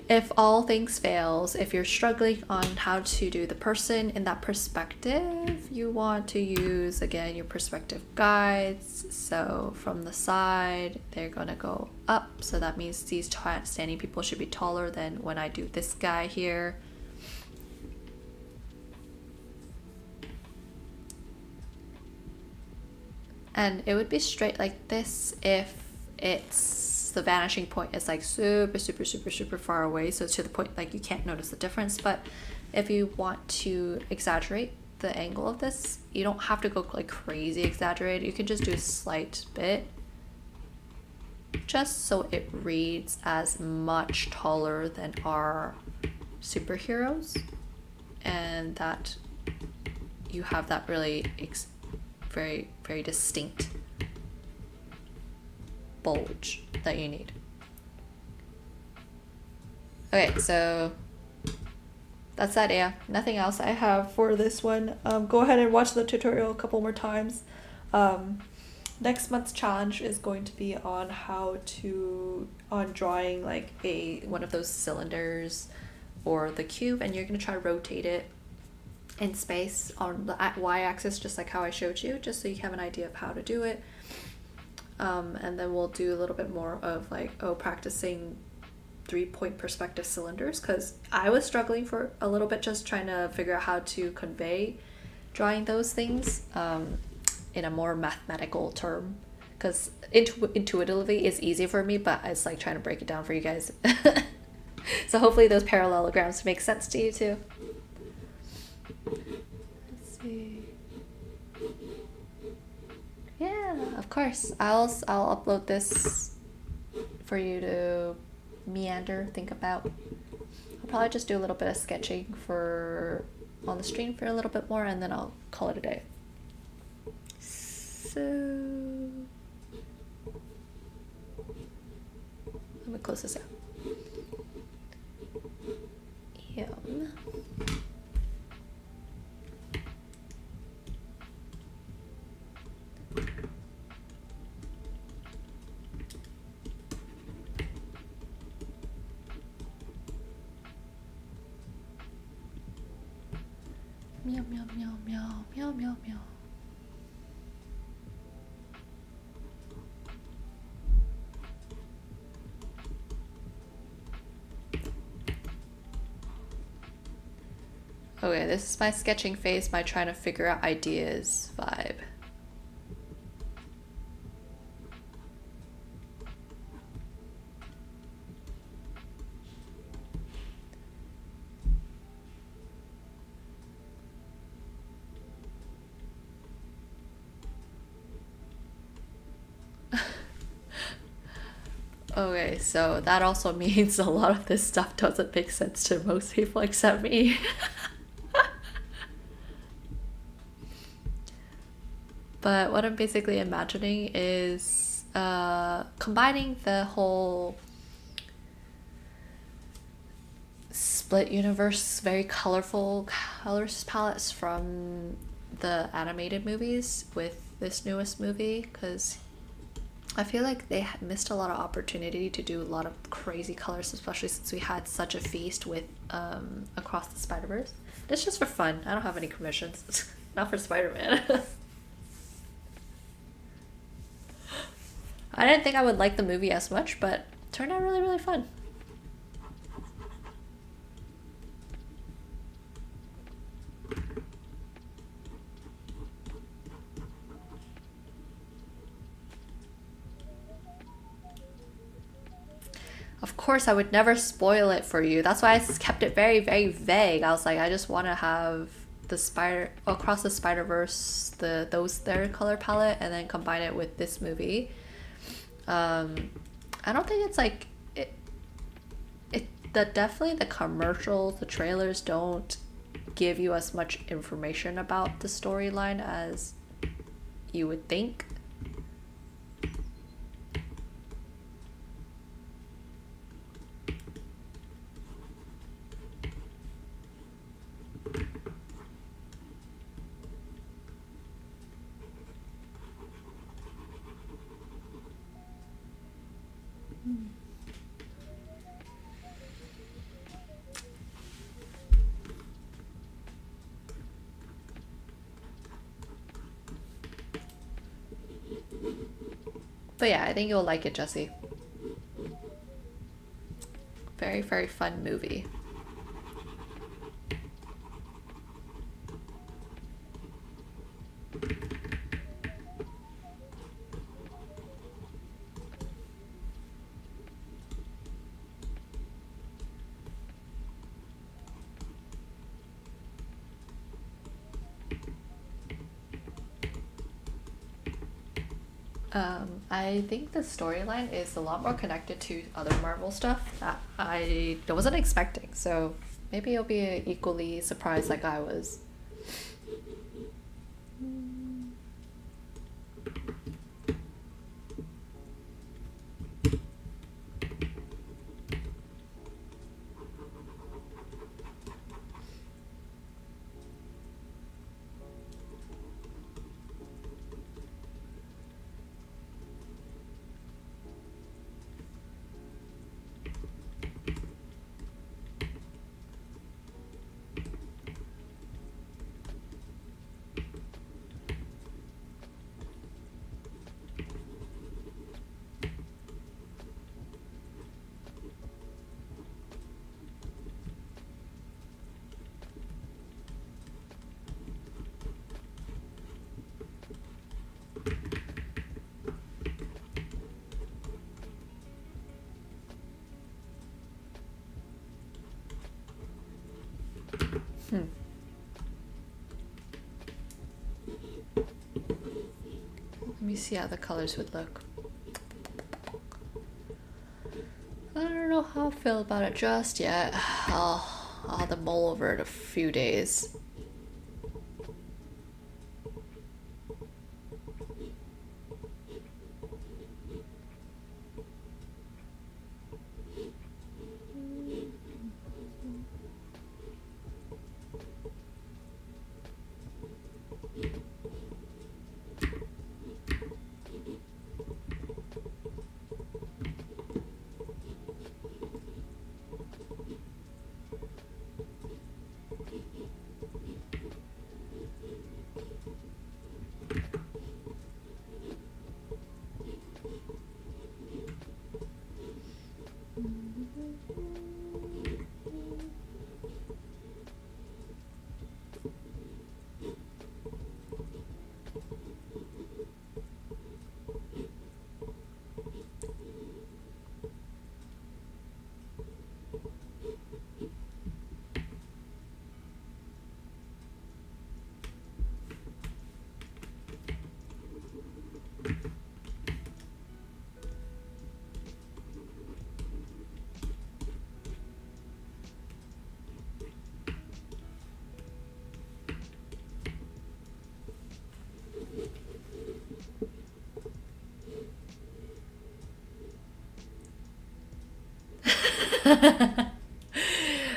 If all things fails, if you're struggling on how to do the person in that perspective, you want to use, again, your perspective guides. So from the side, they're gonna go up. So that means these standing people should be taller than when I do this guy here. And it would be straight like this if it's the vanishing point is like super far away, so to the point like you can't notice the difference. But if you want to exaggerate the angle of this, you don't have to go like crazy exaggerated. You can just do a slight bit just so it reads as much taller than our superheroes, and that you have that really very distinct bulge that you need. Okay, so that's that. Yeah, nothing else I have for this one. Go ahead and watch the tutorial a couple more times. Next month's challenge is going to be on drawing like one of those cylinders or the cube, and you're going to try to rotate it in space on the y-axis, just like how I showed you, just so you have an idea of how to do it. And then we'll do a little bit more of like practicing 3-point perspective cylinders, because I was struggling for a little bit just trying to figure out how to convey drawing those things in a more mathematical term, because intuitively it's easy for me, but it's like trying to break it down for you guys. So hopefully those parallelograms make sense to you too. Let's see. Yeah, of course. I'll upload this for you to meander, think about. I'll probably just do a little bit of sketching on the stream for a little bit more, and then I'll call it a day. So let me close this out. Yum. Meow meow meow meow meow meow meow. Okay, this is my sketching phase, my trying to figure out ideas vibe. Okay, so that also means a lot of this stuff doesn't make sense to most people except me. But what I'm basically imagining is combining the whole split universe, very colorful colors palettes from the animated movies with this newest movie, because I feel like they had missed a lot of opportunity to do a lot of crazy colors, especially since we had such a feast with Across the Spider-Verse. It's just for fun. I don't have any commissions. Not for Spider-Man. I didn't think I would like the movie as much, but it turned out really, really fun. Of course, I would never spoil it for you. That's why I kept it very, very vague. I was like, I just want to have the spider across the Spider Verse, those their color palette, and then combine it with this movie. I don't think it's like it. Definitely the commercials, the trailers don't give you as much information about the storyline as you would think. But yeah, I think you'll like it, Jesse. Very, very fun movie. I think the storyline is a lot more connected to other Marvel stuff that I wasn't expecting. So maybe you'll be equally surprised like I was. Hmm. Let me see how the colors would look. I don't know how I feel about it just yet. I'll have to mull over it a few days.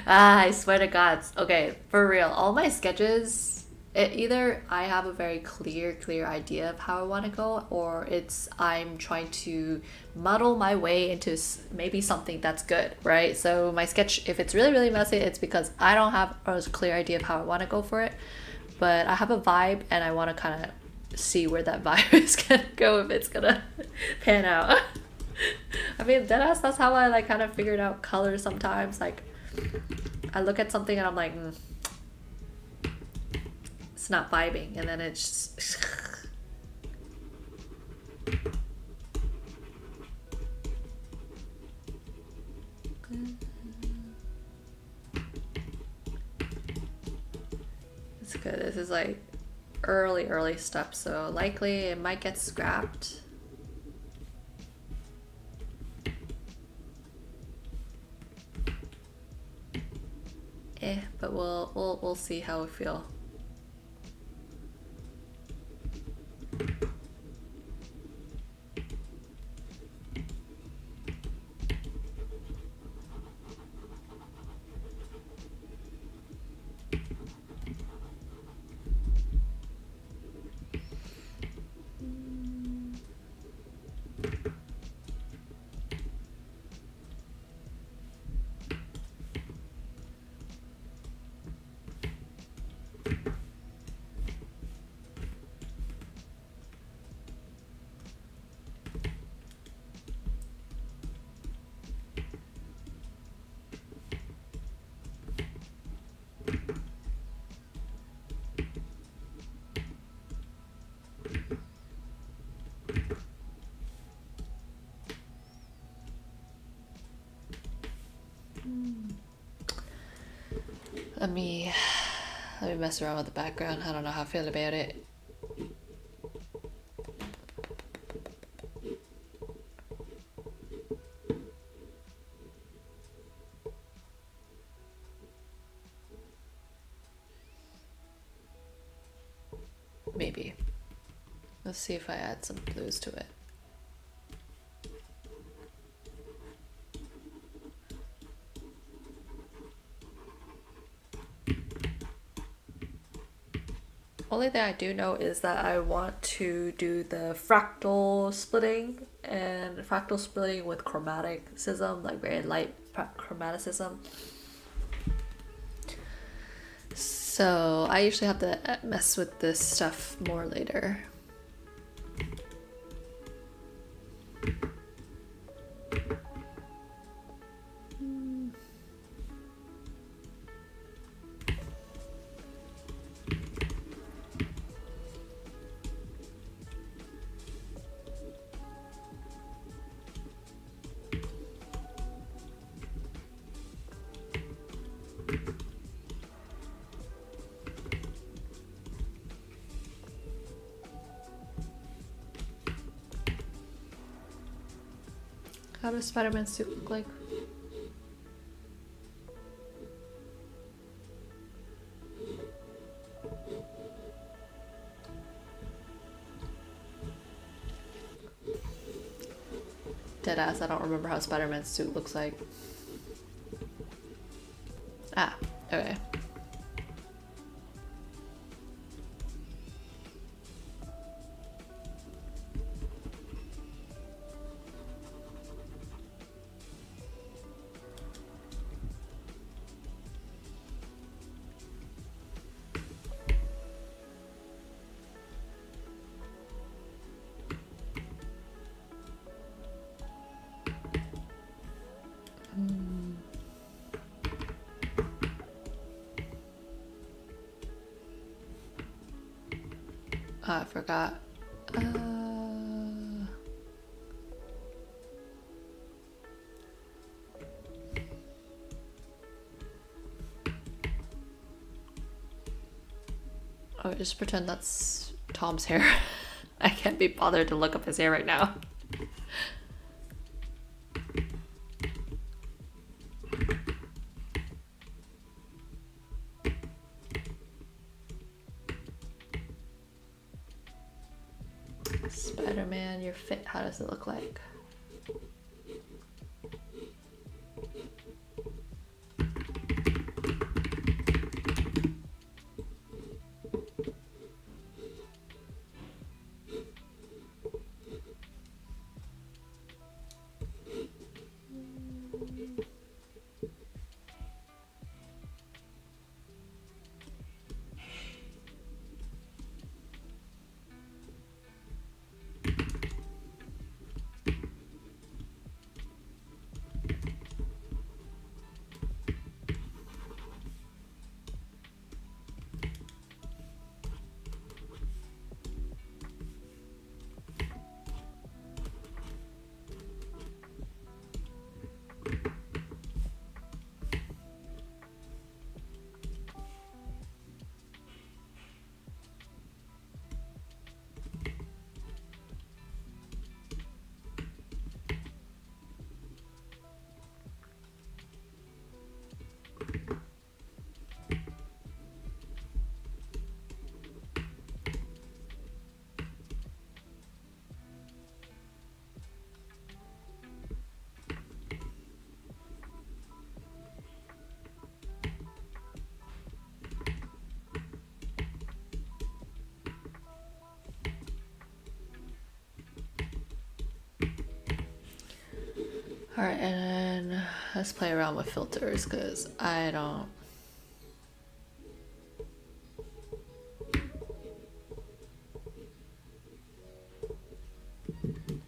I swear to God. Okay, for real, all my sketches, either I have a very clear idea of how I want to go, or it's I'm trying to muddle my way into maybe something that's good, right? So my sketch, if it's really, really messy, it's because I don't have a clear idea of how I want to go for it. but I have a vibe and I want to kind of see where that vibe is gonna go, if it's gonna pan out. I mean, deadass, that's how I like kind of figured out colors sometimes. Like, I look at something and I'm like, it's not vibing, and then it's just it's good. This is like early stuff, so likely it might get scrapped. But we'll see how we feel. Let me mess around with the background. I don't know how I feel about it. Maybe. Let's see if I add some blues to it. Only thing I do know is that I want to do the fractal splitting, and fractal splitting with chromaticism, like very light chromaticism. So I usually have to mess with this stuff more later. How does Spider-Man's suit look like? Deadass, I don't remember how Spider-Man's suit looks like. Ah, okay. Oh, I forgot. Oh, just pretend that's Tom's hair. I can't be bothered to look up his hair right now. Spider-Man, your fit, how does it look like? Alright, and then let's play around with filters because I don't.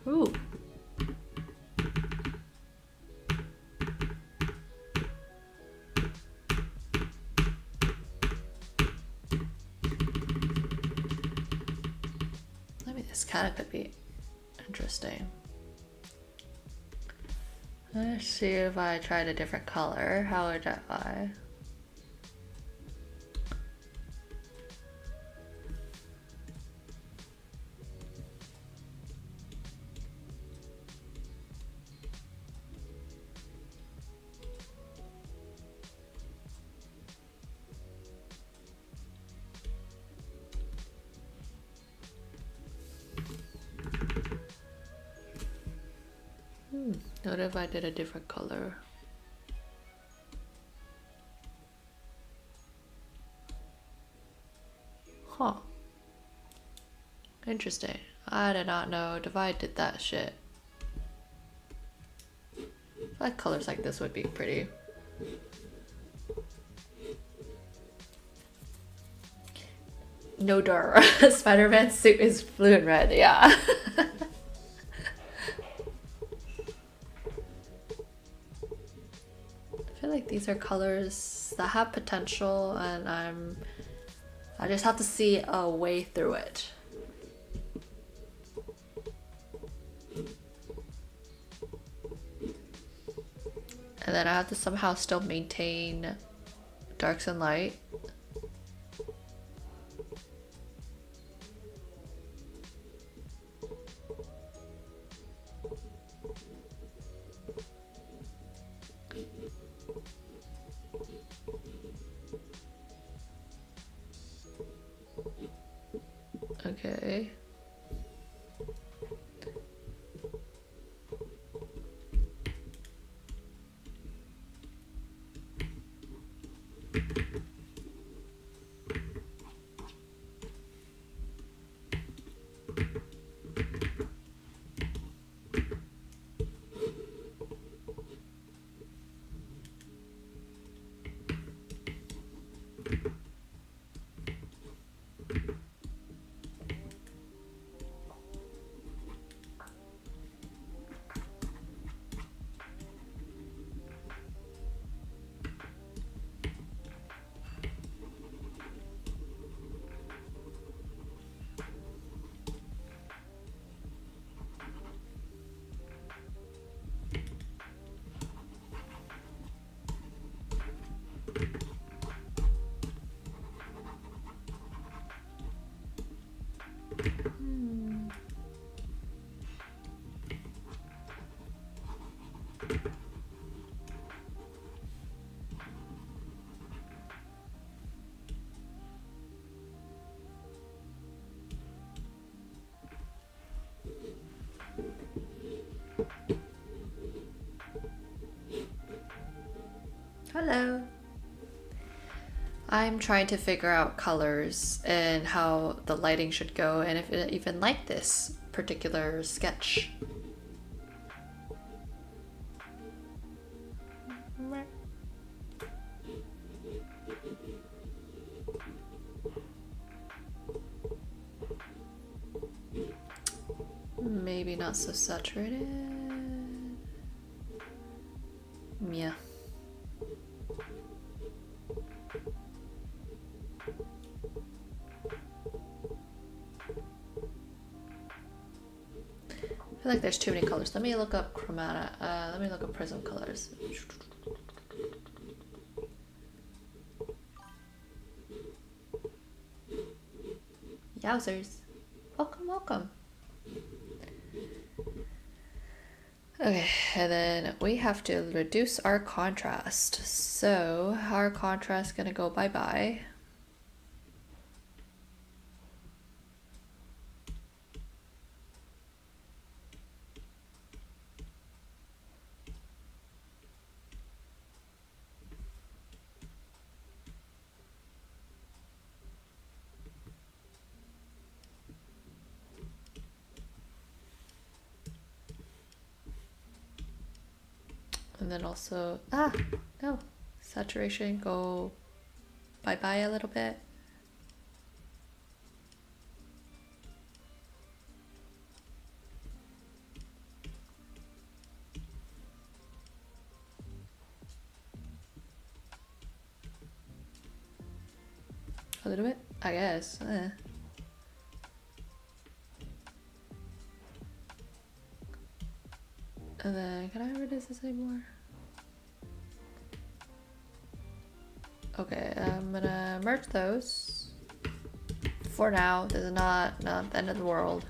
Ooh. Maybe this kind of could be interesting. Let's see if I tried a different color. How would I? What if I did a different color? Huh. Interesting. I did not know Divide did that shit. I feel like colors like this would be pretty. No door. Spider-Man's suit is blue and red, yeah. I feel like these are colors that have potential and I just have to see a way through it. And then I have to somehow still maintain darks and light. Okay. Hello. I'm trying to figure out colors and how the lighting should go and if it even like this particular sketch. Maybe not so saturated. Yeah. I feel like there's too many colors. Let me look up chromata. Let me look up prism colors. Yowzers. Welcome, welcome. Okay, and then we have to reduce our contrast. So our contrast is gonna go bye-bye. And then also, no, saturation go bye-bye a little bit. A little bit, I guess. And then, can I reduce this anymore? Okay, I'm gonna merge those. For now, this is not the end of the world.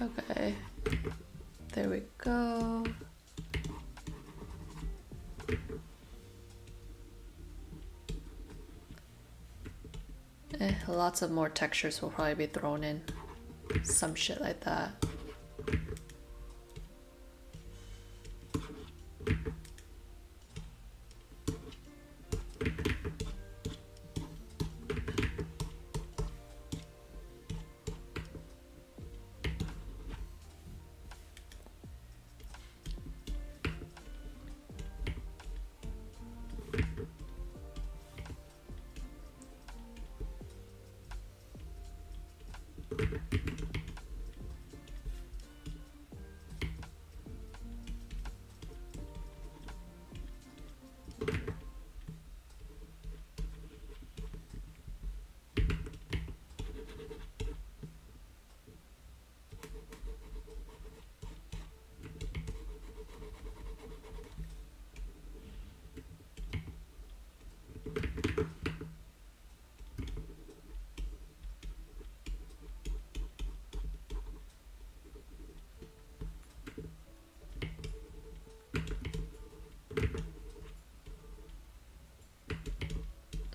Okay, there we go. Lots of more textures will probably be thrown in. Some shit like that.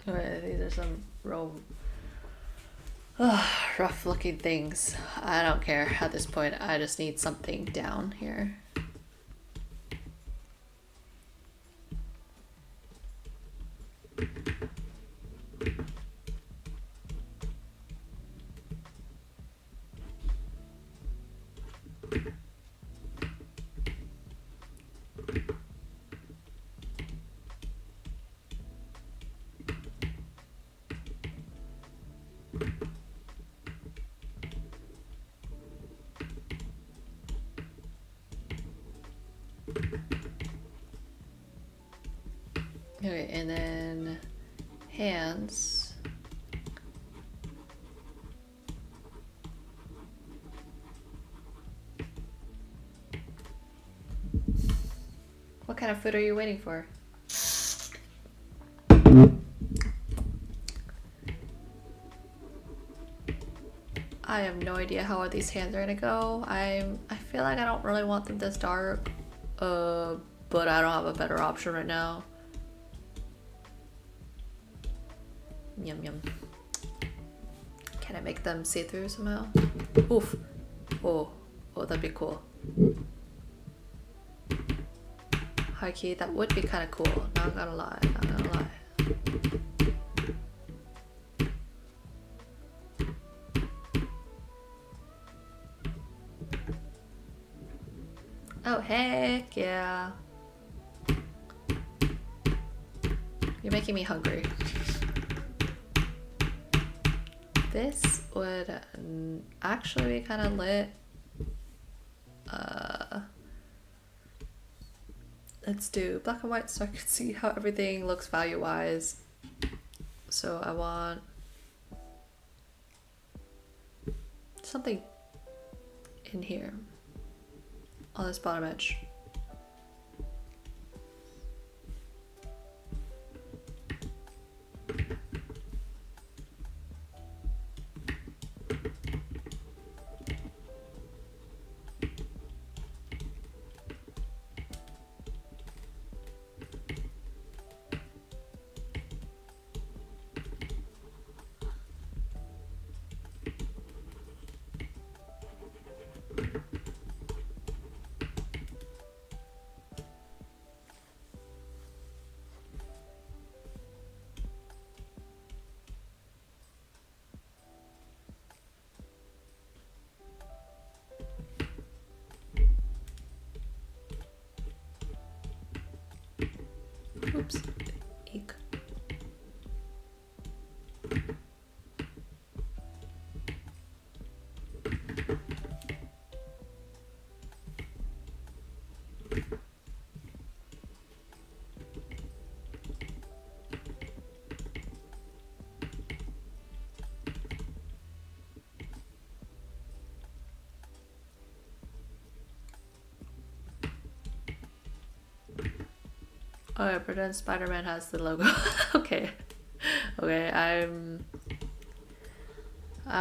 Okay, these are some real rough looking things. I don't care at this point. I just need something down here. Okay, and then hands. What kind of food are you waiting for? I have no idea how these hands are gonna go. I feel like I don't really want them this dark, but I don't have a better option right now. Yum yum. Can I make them see through somehow? Oof. Oh, that'd be cool. High key, that would be kind of cool. Not gonna lie, not gonna lie. Oh, heck yeah. You're making me hungry. this would actually be kind of lit. Let's do black and white so I can see how everything looks value-wise. So I want something in here on this bottom edge. Oops. Eek. Oh, yeah, but then Spider-Man has the logo. Okay. Okay, I'm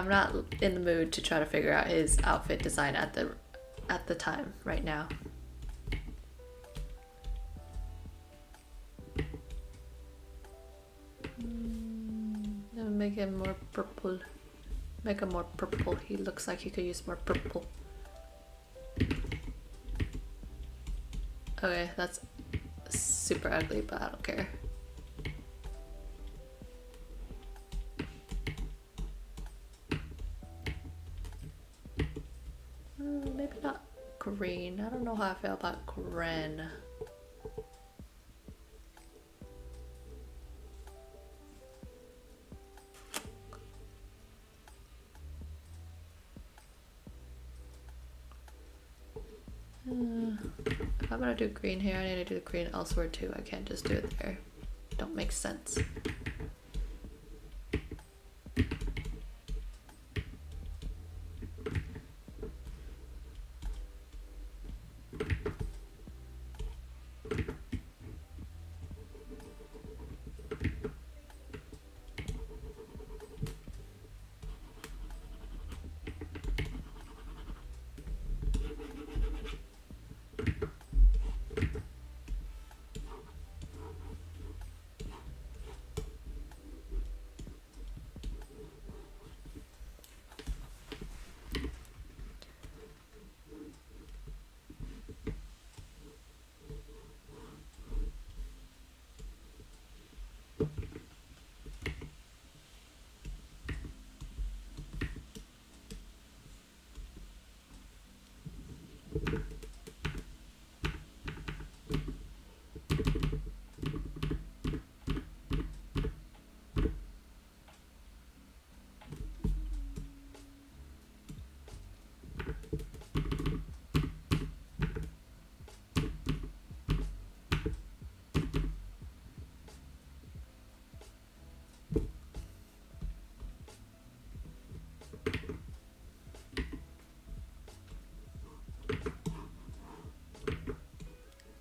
not in the mood to try to figure out his outfit design at the time right now. Make him more purple. Make him more purple. He looks like he could use more purple. Okay, that's super ugly, but I don't care. Maybe not green. I don't know how I feel about green. If I'm gonna do green here, I need to do the green elsewhere too. I can't just do it there. Don't make sense.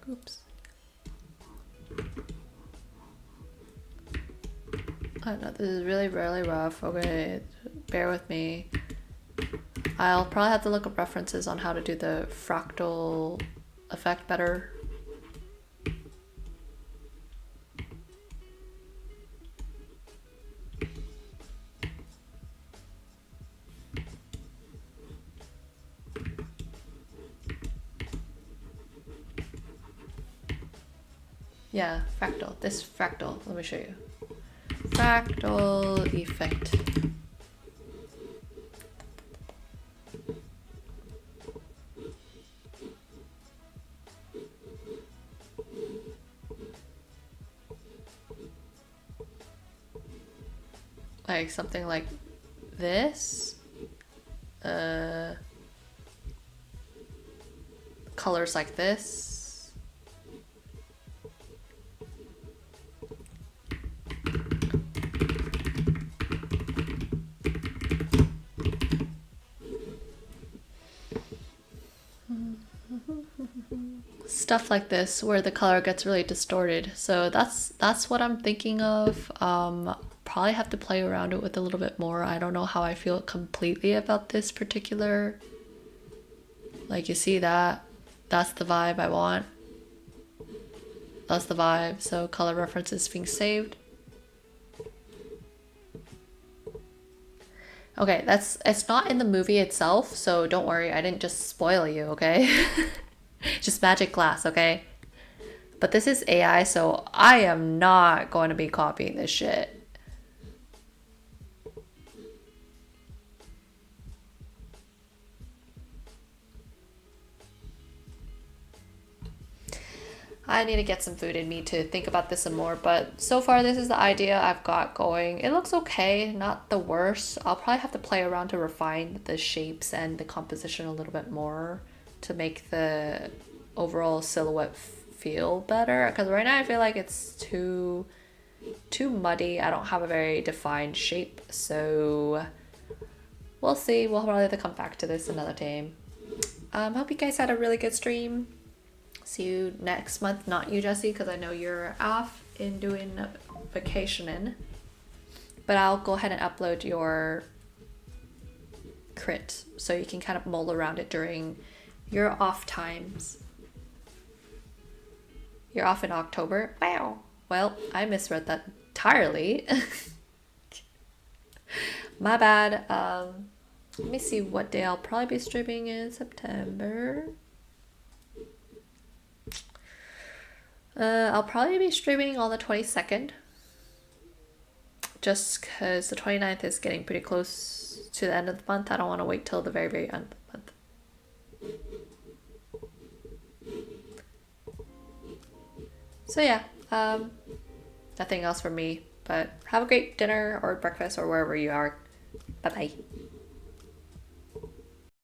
Oops. I know this is really rough. Okay, bear with me. I'll probably have to look up references on how to do the fractal effect better. Yeah, fractal. This fractal. Let me show you. Fractal effect. Like something like this. Colors like this. Stuff like this where the color gets really distorted. So that's what I'm thinking of. Probably have to play around it with a little bit more. I don't know how I feel completely about this particular. Like, you see that? That's the vibe I want. That's the vibe. So color references being saved. Okay, it's not in the movie itself, so don't worry, I didn't just spoil you, okay? Just magic glass, okay? But this is AI, so I am not going to be copying this shit. I need to get some food in me to think about this some more, but so far this is the idea I've got going. It looks okay, not the worst. I'll probably have to play around to refine the shapes and the composition a little bit more to make the overall silhouette feel better. Because right now I feel like it's too muddy. I don't have a very defined shape, so we'll see. We'll probably have to come back to this another time. Hope you guys had a really good stream. See you next month. Not you, Jesse, because I know you're off in doing vacationing. But I'll go ahead and upload your crit so you can kind of mull around it during your off times. You're off in October? Wow. Well, I misread that entirely. My bad. Let me see what day I'll probably be streaming in September. I'll probably be streaming on the 22nd. Just because the 29th is getting pretty close to the end of the month. I don't want to wait till the very, very end of the month. So yeah, nothing else from me. But have a great dinner or breakfast or wherever you are. Bye-bye.